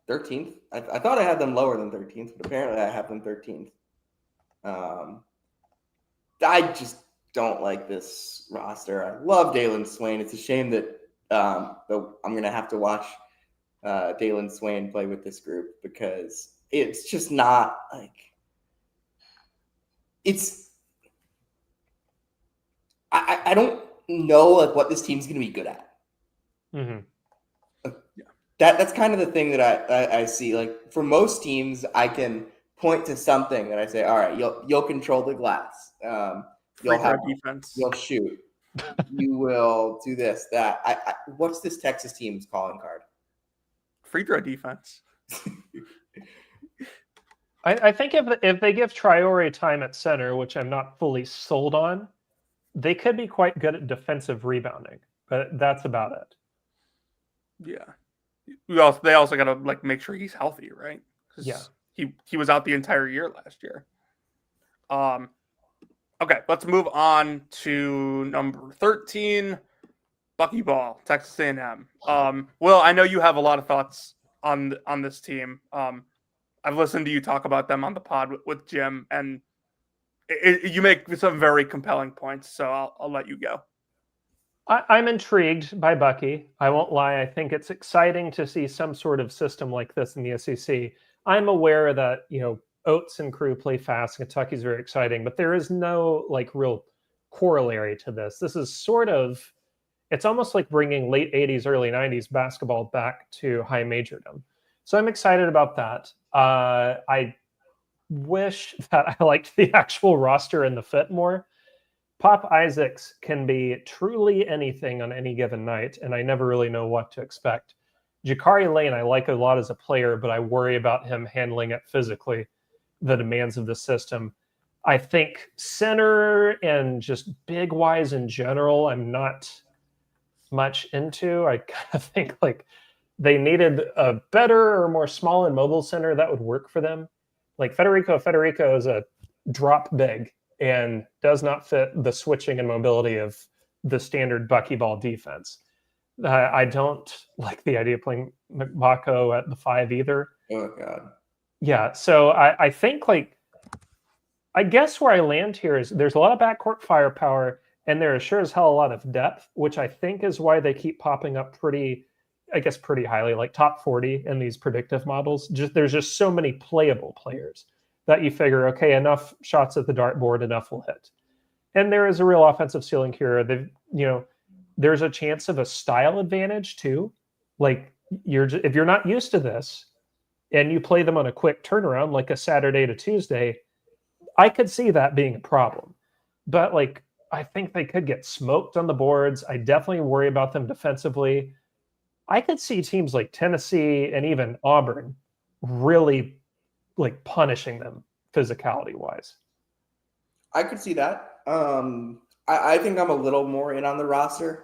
13th. I thought I had them lower than 13th, but apparently I have them 13th. I just don't like this roster. I love Dalen Swain. It's a shame that I'm going to have to watch Dalen Swain play with this group because it's just not like it's. I don't know like what this team's going to be good at. Mm-hmm. That's kind of the thing that I see. Like for most teams, I can point to something that I say, all right, you'll control the glass. You'll have defense. You'll shoot. You will do this, that. What's this Texas team's calling card? Free throw defense. I think if they give Traore time at center, which I'm not fully sold on, they could be quite good at defensive rebounding. But that's about it. Yeah. They also got to like make sure he's healthy, right? Yeah. He was out the entire year last year. Okay, let's move on to number 13, Buckyball, Texas A&M. Will, I know you have a lot of thoughts on this team. I've listened to you talk about them on the pod with Jim, and you make some very compelling points, so I'll let you go. I'm intrigued by Bucky. I won't lie. I think it's exciting to see some sort of system like this in the SEC. I'm aware that, Oates and crew play fast. Kentucky's very exciting, but there is no like real corollary to this. This is it's almost like bringing late 80s, early 90s basketball back to high majordom. So I'm excited about that. I wish that I liked the actual roster and the fit more. Pop Isaacs can be truly anything on any given night, and I never really know what to expect. Jakari Lane, I like a lot as a player, but I worry about him handling it physically, the demands of the system. I think center and just big wise in general, I'm not much into. I kind of think like they needed a better or more small and mobile center that would work for them. Like Federico is a drop big and does not fit the switching and mobility of the standard buckyball defense. I don't like the idea of playing Mbako at the 5 either. Oh God. Yeah, so I think like I guess where I land here is there's a lot of backcourt firepower, and there is sure as hell a lot of depth, which I think is why they keep popping up pretty highly, like top 40 in these predictive models. There's just so many playable players that you figure, okay, enough shots at the dartboard, enough will hit. And there is a real offensive ceiling here. There's a chance of a style advantage too. Like if you're not used to this and you play them on a quick turnaround, like a Saturday to Tuesday, I could see that being a problem. But like, I think they could get smoked on the boards. I definitely worry about them defensively. I could see teams like Tennessee and even Auburn really like punishing them physicality wise. I could see that. I think I'm a little more in on the roster.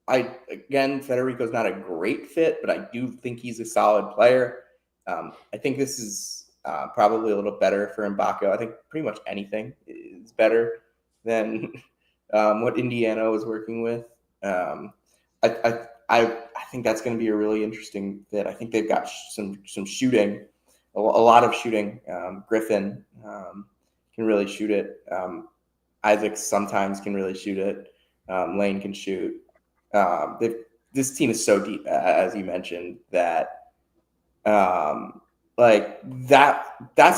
Federico's not a great fit, but I do think he's a solid player. I think this is probably a little better for Mbako. I think pretty much anything is better than what Indiana was working with. I think that's going to be a really interesting fit. I think they've got some shooting, a lot of shooting. Griffin can really shoot it. Isaac sometimes can really shoot it. Lane can shoot. This team is so deep, as you mentioned, that that's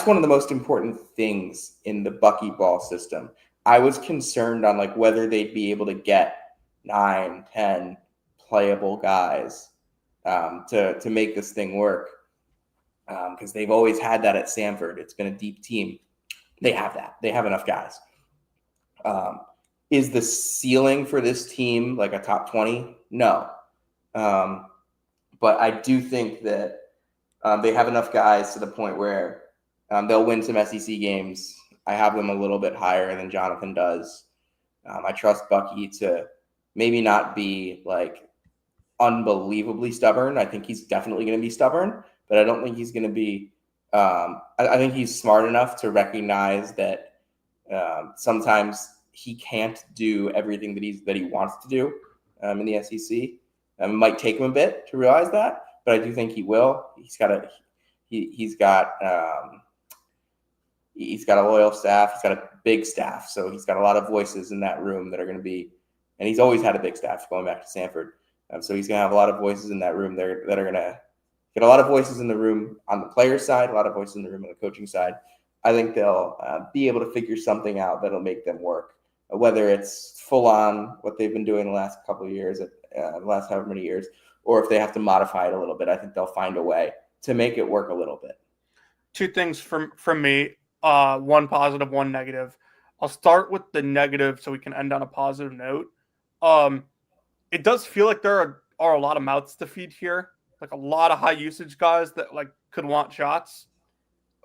one of the most important things in the buckyball system. I was concerned on like whether they'd be able to get 9, 10 playable guys to make this thing work, because they've always had that at Samford. It's been a deep team. They have that. They have enough guys. Is the ceiling for this team like a top 20? No. But I do think that they have enough guys to the point where they'll win some SEC games. I have them a little bit higher than Jonathan does. I trust Bucky to maybe not be like unbelievably stubborn. I think he's definitely going to be stubborn, but I don't think he's going to be I think he's smart enough to recognize that sometimes he can't do everything that he wants to do in the SEC. It might take him a bit to realize that, but I do think he will. He's got a loyal staff. He's got a big staff, so he's got a lot of voices in that room that are going to be. And he's always had a big staff going back to Samford, so he's going to have a lot of voices in that room that are going to get a lot of voices in the room on the player side, a lot of voices in the room on the coaching side. I think they'll be able to figure something out that'll make them work, whether it's full on what they've been doing the last couple of years, the last however many years, or if they have to modify it a little bit. I think they'll find a way to make it work a little bit. Two things from me, one positive, one negative. I'll start with the negative so we can end on a positive note. It does feel like there are a lot of mouths to feed here, like a lot of high usage guys that like could want shots.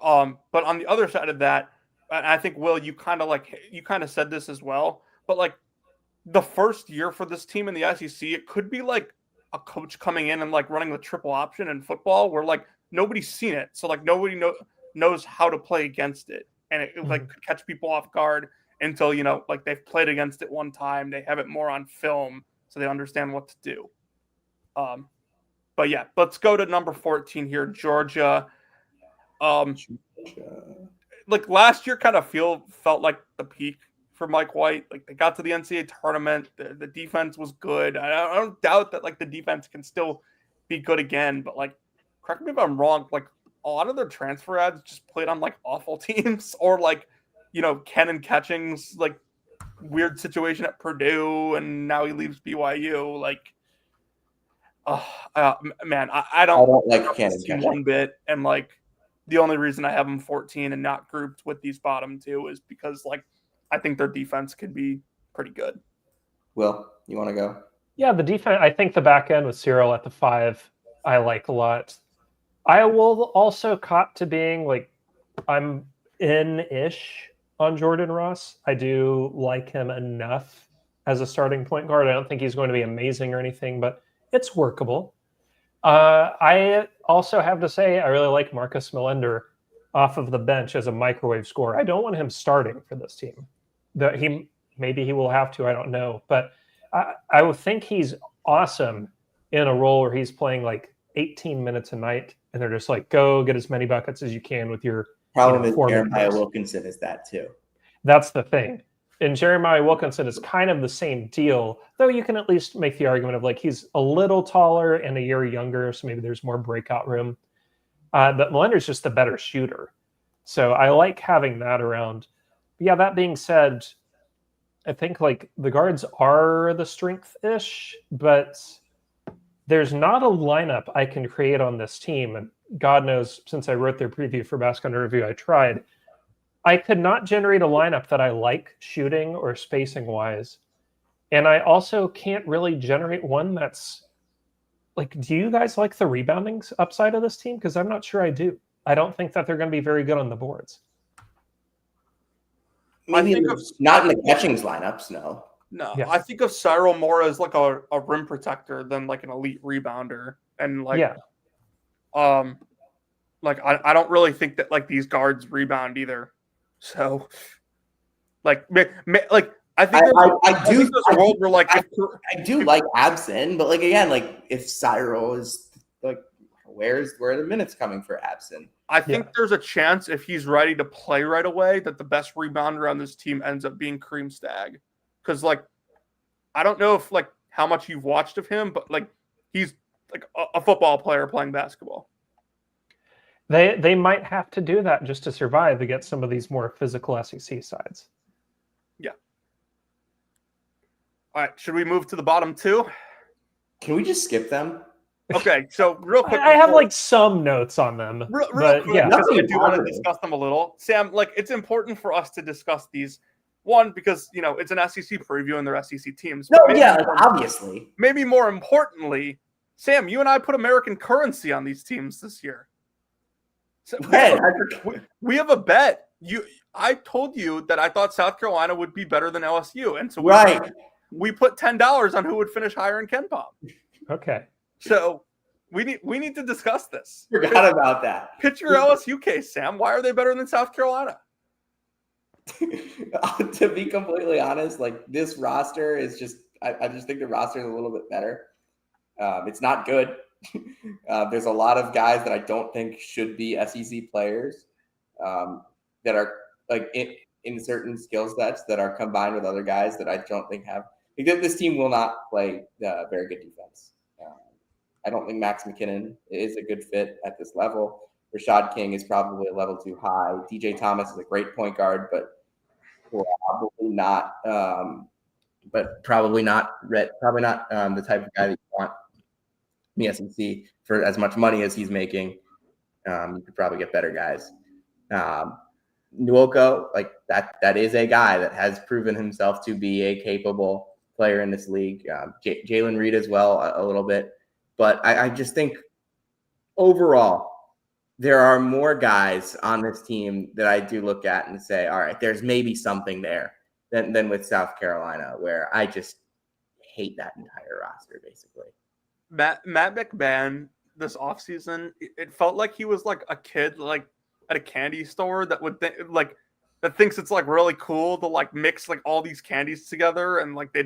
But on the other side of that, and I think, Will, you kind of said this as well, but like the first year for this team in the SEC, it could be like a coach coming in and like running the triple option in football where like nobody's seen it. So like nobody knows how to play against it. And it like could catch people off guard until, like they've played against it one time. They have it more on film so they understand what to do. But yeah, let's go to number 14 here, Georgia. Like last year kind of felt like the peak for Mike White. Like they got to the NCAA tournament. The defense was good. I don't doubt that like the defense can still be good again, but like, correct me if I'm wrong, like a lot of their transfer ads just played on like awful teams or like, Kenan Ketching's like weird situation at Purdue and now he leaves BYU. Like, man, I don't like Kenan Ketching one bit. And like, the only reason I have them 14 and not grouped with these bottom two is because like I think their defense could be pretty good. Will, you want to go? Yeah, the defense. I think the back end with Cyril at the 5, I like a lot. I will also cop to being like I'm in-ish on Jordan Ross. I do like him enough as a starting point guard. I don't think he's going to be amazing or anything, but it's workable. I also have to say I really like Marcus Millender off of the bench as a microwave scorer. I don't want him starting for this team. Maybe he will have to. I don't know, but I would think he's awesome in a role where he's playing like 18 minutes a night, and they're just like, go get as many buckets as you can with your Problem with 4 Jeremiah minutes. Wilkinson is that too. That's the thing. And Jeremiah Wilkinson is kind of the same deal, though you can at least make the argument of like he's a little taller and a year younger, so maybe there's more breakout room. But Melender's just a better shooter. So I like having that around. But yeah, that being said, I think like the guards are the strength-ish, but there's not a lineup I can create on this team. And God knows, since I wrote their preview for Basket Under Review, I tried. I could not generate a lineup that I like shooting or spacing wise. And I also can't really generate one that's like, do you guys like the rebounding upside of this team? Because I'm not sure I do. I don't think that they're going to be very good on the boards. Maybe not in the catchings lineups, no. No, Yeah. I think of Cyril more as like a rim protector than like an elite rebounder. And like, like I don't really think that like these guards rebound either. So, like, like I think I do. There's a world where like I do like Abson, but like again, like if Cyril is like, where are the minutes coming for Abson? I think there's a chance if he's ready to play right away that the best rebounder on this team ends up being Kareem Stagg, because like I don't know if like how much you've watched of him, but like he's like a football player playing basketball. They might have to do that just to survive against some of these more physical SEC sides. Yeah. All right. Should we move to the bottom two? Can we just skip them? Okay. So real quick, I have like some notes on them. Real but quick, yeah, I do want to discuss them a little. Sam, like it's important for us to discuss these. One, because you know it's an SEC preview and they're SEC teams. No, yeah, like, obviously. Maybe more importantly, Sam, you and I put American currency on these teams this year. So we have a bet. I told you that I thought South Carolina would be better than LSU, and so we put $10 on who would finish higher in Ken Pom. Okay. So we need to discuss this. Forgot about that. Pitch your LSU case, Sam. Why are they better than South Carolina? To be completely honest, like this roster is just I just think the roster is a little bit better. It's not good. There's a lot of guys that I don't think should be SEC players that are like in certain skill sets that are combined with other guys that I don't think have. Because this team will not play very good defense. I don't think Max McKinnon is a good fit at this level. Rashad King is probably a level too high. DJ Thomas is a great point guard, but probably not. The type of guy that you want in the SEC for as much money as he's making. You could probably get better guys. Nwoko, like that is a guy that has proven himself to be a capable player in this league. Jalen Reed as well, a little bit. But I just think overall, there are more guys on this team that I do look at and say, all right, there's maybe something there than with South Carolina, where I just hate that entire roster, basically. Matt McMahon this offseason, it felt like he was like a kid like at a candy store that would that thinks it's like really cool to like mix like all these candies together and like they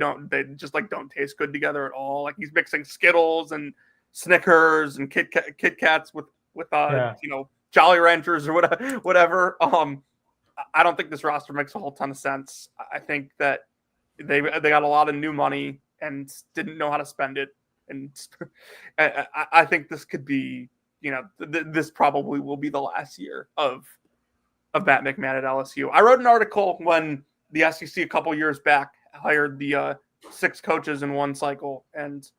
just like don't taste good together at all. Like he's mixing Skittles and Snickers and Kit Kats with Jolly Ranchers or whatever. I don't think this roster makes a whole ton of sense. I think that they got a lot of new money and didn't know how to spend it. And I think this could be, this probably will be the last year of Matt McMahon at LSU. I wrote an article when the SEC a couple years back hired the 6 coaches in one cycle. And,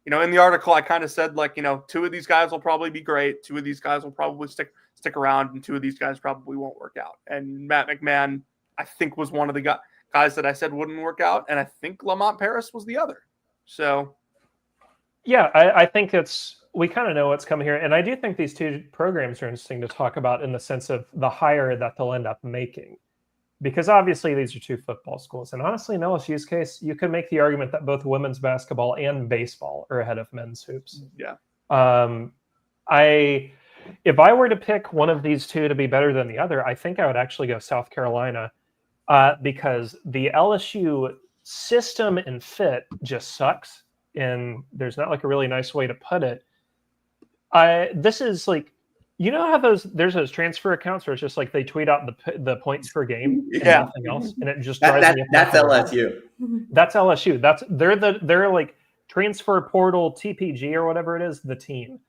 in the article, I kind of said, like, 2 of these guys will probably be great. 2 of these guys will probably stick around, and 2 of these guys probably won't work out. And Matt McMahon, I think, was one of the guys that I said wouldn't work out. And I think Lamont Paris was the other. So, yeah, I think we kind of know what's coming here. And I do think these 2 programs are interesting to talk about in the sense of the hire that they'll end up making. Because obviously these are 2 football schools. And honestly, in LSU's case, you could make the argument that both women's basketball and baseball are ahead of men's hoops. Yeah. If I were to pick one of these two to be better than the other, I think I would actually go South Carolina, because the LSU system and fit just sucks, and there's not like a really nice way to put it. This is like, you know how there's those transfer accounts where it's just like they tweet out the points per game and nothing else, and it just drives me up. That's LSU. That's LSU. They're like transfer portal TPG or whatever it is, the team.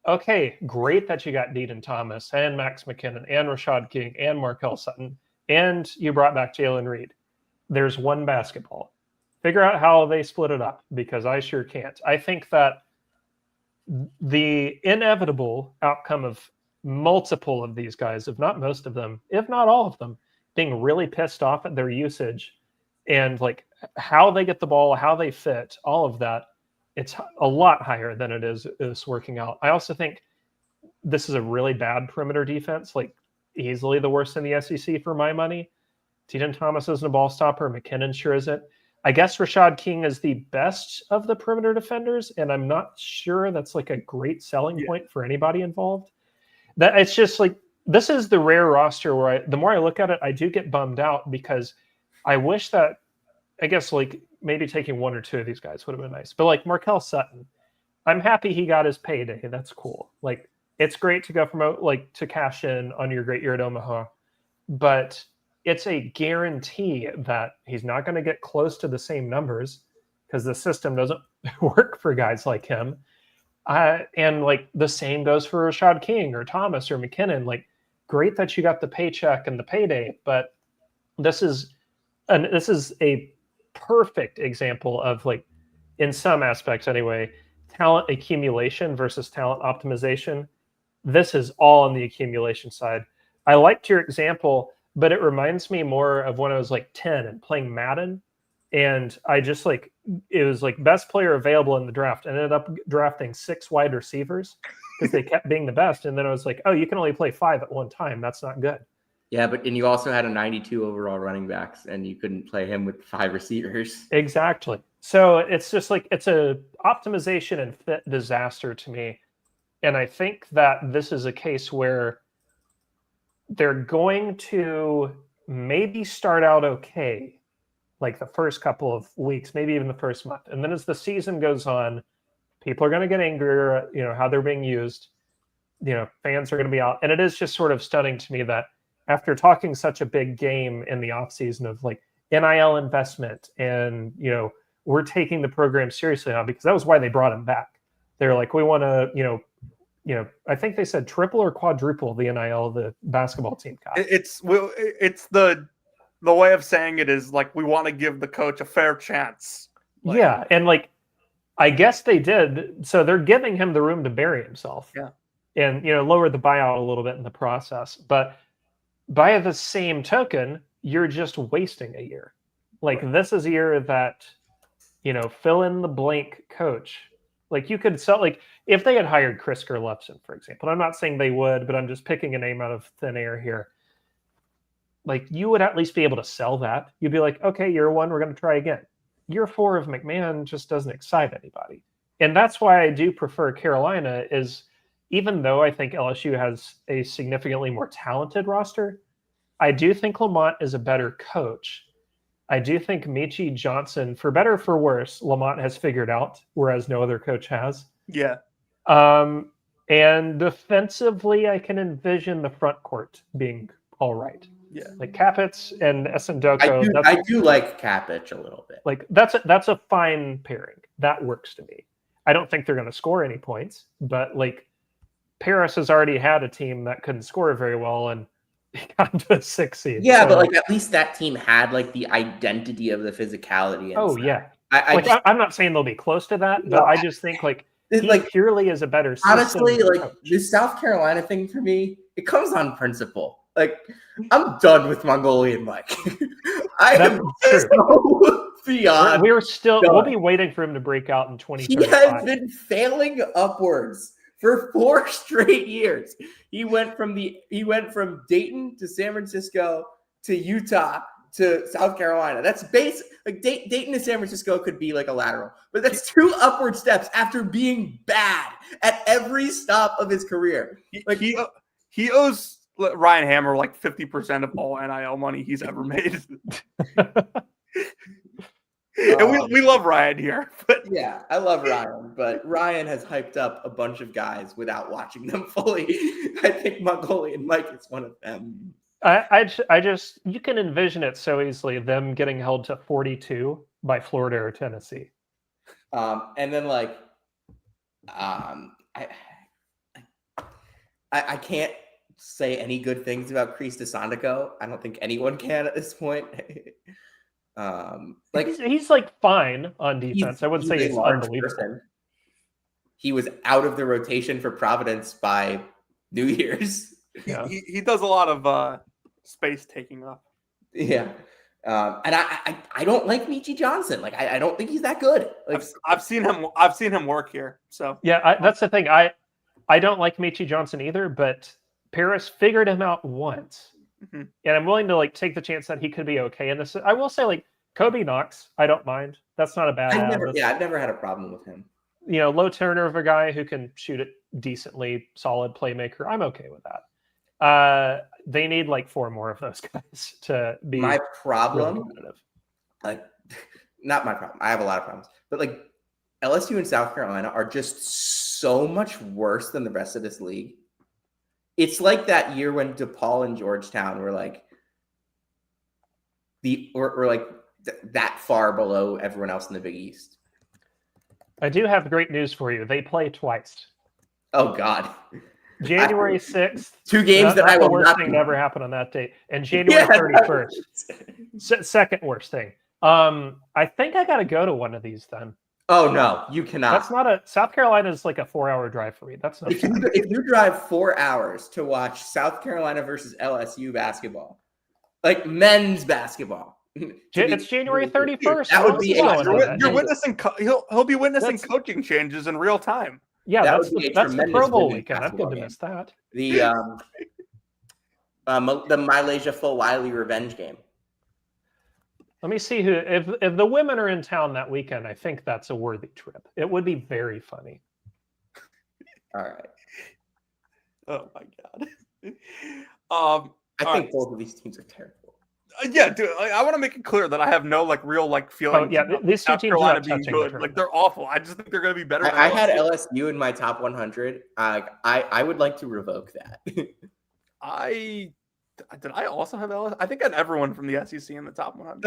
Okay, great that you got Deaton Thomas and Max McKinnon and Rashad King and Markel Sutton, and you brought back Jalen Reed. There's one basketball. Figure out how they split it up, because I sure can't. I think that the inevitable outcome of multiple of these guys, if not most of them, if not all of them, being really pissed off at their usage and like how they get the ball, how they fit, all of that, it's a lot higher than it is working out. I also think this is a really bad perimeter defense, like easily the worst in the SEC for my money. Deaton Thomas isn't a ball stopper. McKinnon sure isn't. I guess Rashad King is the best of the perimeter defenders, and I'm not sure that's like a great selling point for anybody involved. That it's just like, this is the rare roster where the more I look at it, I do get bummed out, because I wish that, I guess like maybe taking one or two of these guys would have been nice. But like Markel Sutton, I'm happy he got his payday. That's cool. Like, it's great to go from like to cash in on your great year at Omaha, but it's a guarantee that he's not going to get close to the same numbers, because the system doesn't work for guys like him. And like the same goes for Rashad King or Thomas or McKinnon. Like, great that you got the paycheck and the payday, but this is a perfect example of, like, in some aspects anyway, talent accumulation versus talent optimization. This is all on the accumulation side. I liked your example, but it reminds me more of when I was like 10 and playing Madden. And I just like, it was like best player available in the draft. I ended up drafting 6 wide receivers because they kept being the best. And then I was like, oh, you can only play 5 at one time. That's not good. Yeah, and you also had a 92 overall running backs, and you couldn't play him with 5 receivers. Exactly. So it's just like, it's a optimization and fit disaster to me. And I think that this is a case where they're going to maybe start out okay, like the first couple of weeks, maybe even the first month. And then as the season goes on, people are going to get angrier at, how they're being used. Fans are going to be out. And it is just sort of stunning to me that after talking such a big game in the offseason of like NIL investment and, we're taking the program seriously now, because that was why they brought him back. They're like, we want to, I think they said triple or quadruple the NIL the basketball team got. It's the way of saying it is like, we want to give the coach a fair chance. Yeah, and like, I guess they did. So they're giving him the room to bury himself. Yeah, and lower the buyout a little bit in the process. But by the same token, you're just wasting a year. Like, this is a year that, fill in the blank coach. Like, you could sell, like, if they had hired Chris Gerlufsen, for example, I'm not saying they would, but I'm just picking a name out of thin air here. Like, you would at least be able to sell that. You'd be like, okay, year 1, we're going to try again. Year 4 of McMahon just doesn't excite anybody. And that's why I do prefer Carolina, is even though I think LSU has a significantly more talented roster, I do think Lamont is a better coach. I do think Michie Johnson, for better or for worse, Lamont has figured out, whereas no other coach has. Yeah. And defensively, I can envision the front court being all right. Yeah. Like Capitz and Essendoko. I do like Capitch a little bit. Like, that's a fine pairing. That works to me. I don't think they're going to score any points, but like, Paris has already had a team that couldn't score very well, and he got into a 6 seed. Yeah, so, but like, at least that team had like the identity of the phicality. And stuff. Yeah. I'm not saying they'll be close to that, but I just think like he purely is a better system. Honestly, like, this South Carolina thing for me, it comes on principle. Like, I'm done with Mongolian Mike. I am so beyond. We'll be waiting for him to break out in 2035. He has been failing upwards for 4 straight years. He went from Dayton to San Francisco to Utah to South Carolina. That's base. Like Dayton to San Francisco could be like a lateral, but that's 2 upward steps after being bad at every stop of his career. Like he owes Ryan Hammer like 50% of all NIL money he's ever made. And we love Ryan here. But yeah, I love Ryan, but Ryan has hyped up a bunch of guys without watching them fully. I think Mongolian Mike is one of them. I just, you can envision it so easily, them getting held to 42 by Florida or Tennessee. And then like, I can't say any good things about Krista Sandico. I don't think anyone can at this point. Like he's like fine on defense. I wouldn't say he's unbelievable. Person. He was out of the rotation for Providence by New Year's. Yeah. He does a lot of space taking up. Yeah. And I don't like Michi Johnson. Like I don't think he's that good. Like I've seen him work here. So yeah, that's the thing. I don't like Michi Johnson either, but Paris figured him out once. Mm-hmm. And I'm willing to like take the chance that he could be okay in this. I will say like Kobe Knox, I don't mind. That's not a bad. I've never had a problem with him. You know, low turnover guy who can shoot it decently, solid playmaker. I'm okay with that. They need like 4 more of those guys to be my problem. Really competitive. Like, not my problem. I have a lot of problems, but like LSU and South Carolina are just so much worse than the rest of this league. It's like that year when DePaul and Georgetown were like that far below everyone else in the Big East. I do have great news for you. They play twice. Oh God. January 6th. 2 games that I will the worst not thing never happened on that date. And January 31st. Second worst thing. I think I got to go to one of these then. Oh no, you cannot. That's not South Carolina is like a 4-hour drive for me. That's not. If you drive 4 hours to watch South Carolina versus LSU basketball, like men's basketball, it's January 31st. That would be you're witnessing. He'll be witnessing coaching changes in real time. Yeah, that's the Pro Bowl weekend. I'm going to miss that. The Malaysia Full Wiley revenge game. Let me see who. If the women are in town that weekend, I think that's a worthy trip. It would be very funny. All right. Oh my God. I think both of these teams are terrible. Yeah, dude. I want to make it clear that I have no like real like feeling. Oh yeah, these two teams are being good. Like they're awful. I just think they're going to be better. I had LSU in my top 100. I would like to revoke that. Did I also have LSU? I think I had everyone from the SEC in the top 100.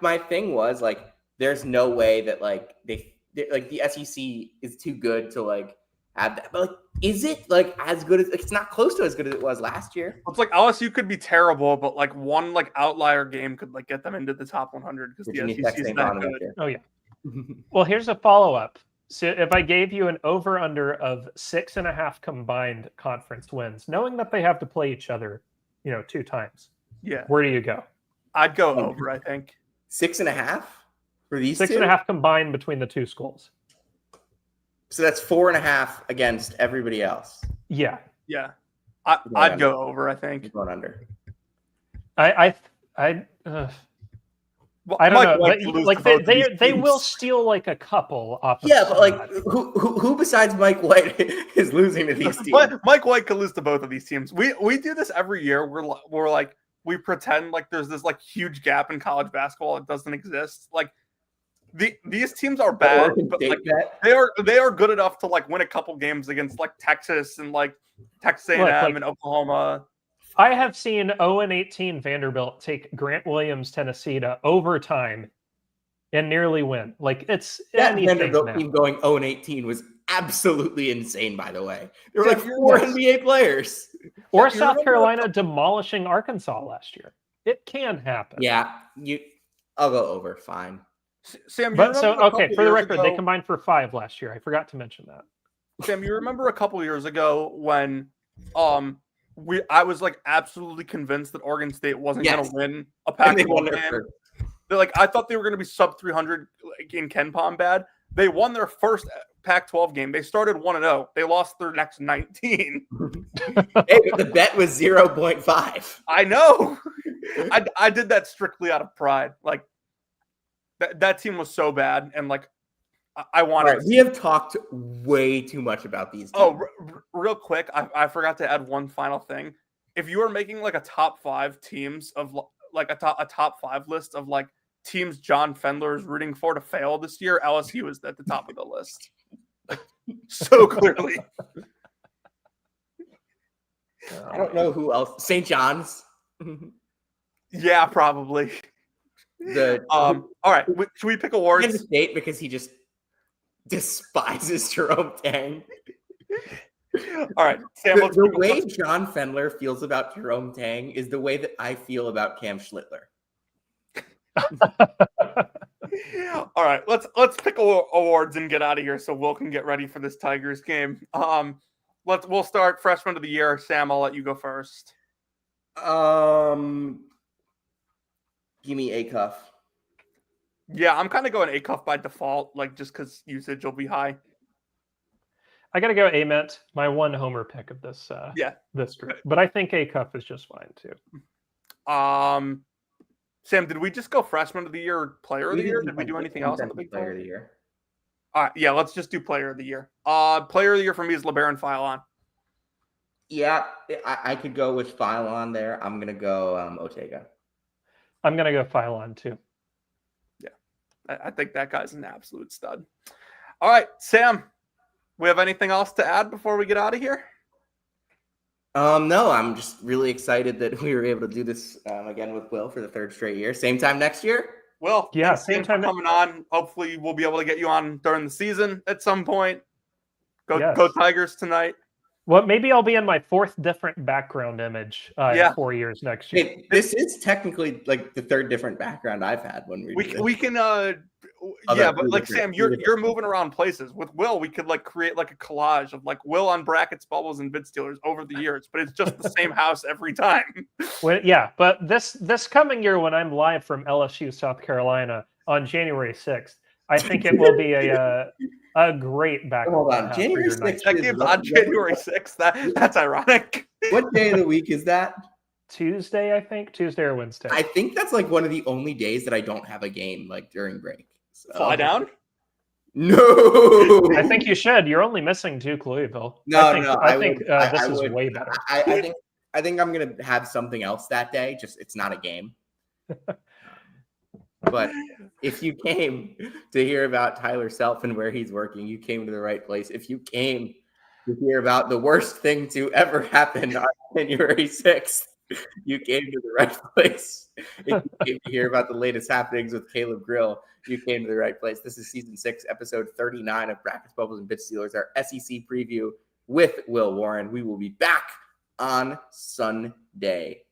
My thing was like, there's no way that like they like the SEC is too good to like have that. But like, is it like as good as? Like, it's not close to as good as it was last year. It's like LSU could be terrible, but like one like outlier game could like get them into the top 100 because the SEC is that good. Oh yeah. Well, here's a follow-up. So if I gave you an over/under of 6.5 combined conference wins, knowing that they have to play each other, 2 times, yeah, where do you go? I'd go over. I think 6.5 for these 6.5 combined between the 2 schools. So that's 4.5 against everybody else. Yeah. I'd go over. I think going under. I don't know. Like they will steal like a couple off. Yeah, but like who besides Mike White is losing to these teams? Mike White could lose to both of these teams. We do this every year. We're like we pretend like there's this like huge gap in college basketball that doesn't exist. Like these teams are bad, but like they are good enough to like win a couple games against like Texas and like Texas A&M and Oklahoma. I have seen 0-18 Vanderbilt take Grant Williams, Tennessee to overtime and nearly win. Like it's that Vanderbilt team going 0-18 was absolutely insane. By the way, there were like 4 NBA players. Or South Carolina demolishing Arkansas last year. It can happen. Yeah, I'll go over. Fine. Sam, for the record, they combined for 5 last year. I forgot to mention that. Sam, you remember a couple years ago when I was like absolutely convinced that Oregon State wasn't going to win a Pac-12 game. They're like, I thought they were going to be sub 300 in KenPom bad. They won their first Pac-12 game. They started 1-0. They lost their next 19. Hey, but the bet was 0.5. I know. I did that strictly out of pride. Like that team was so bad, and like I wanted. Right, we have talked way too much about these teams. Oh, real quick, I forgot to add one final thing. If you are making like a top 5 teams of like a top 5 list of like teams John Fendler is rooting for to fail this year, LSU is at the top of the list. Like, so clearly. I don't know who else. St. John's. Yeah, probably. All right. Should we pick awards? Kansas State, because he just despises Jerome Tang. All right, Sam. The way John Fendler feels about Jerome Tang is the way that I feel about Cam Schlittler. All right, let's pick awards and get out of here so Will can get ready for this Tigers game. We'll start freshman of the year. Sam, I'll let you go first. Give me Acuff. Yeah, I'm kind of going Acuff by default, like just because usage will be high. I got to go Ament, my one homer pick of this this group. But I think Acuff is just fine too. Sam, did we just go freshman of the year or player of the year? Did we do anything else on the Big 12? Player of the year. Yeah, let's just do player of the year. Player of the year for me is LeBaron Philon. Yeah, I could go with Philon there. I'm gonna go Ortega. I'm gonna go Philon too. Yeah, I think that guy's an absolute stud. All right, Sam, we have anything else to add before we get out of here? No, I'm just really excited that we were able to do this again with Will for the 3rd straight year. Same time next year? Well, yeah, same time coming on. Hopefully, we'll be able to get you on during the season at some point. Go Tigers tonight. Well, maybe I'll be in my 4th different background image in 4 years next year. Hey, this is technically like the 3rd different background I've had when we can yeah, but like Sam, you're moving around places. With Will, we could like create like a collage of like Will on brackets, bubbles, and bid stealers over the years, but it's just the same house every time. Well, yeah, but this coming year when I'm live from LSU, South Carolina on January 6th, I think it will be a great background. Hold on, January 6th. That game's on January 6th. That's ironic. What day of the week is that? Tuesday, I think. Tuesday or Wednesday. I think that's like one of the only days that I don't have a game like during break. So. Fly down? No. I think you should. You're only missing Duke Louisville. No, I think this is way better. I think I'm gonna have something else that day. Just it's not a game. But if you came to hear about Tyler Self and where he's working, you came to the right place. If you came to hear about the worst thing to ever happen on January 6th, you came to the right place. If you came to hear about the latest happenings with Caleb Grill, you came to the right place. This is season 6, episode 39 of Brackets, Bubbles, and Bid Stealers, our SEC preview with Will Warren. We will be back on Sunday.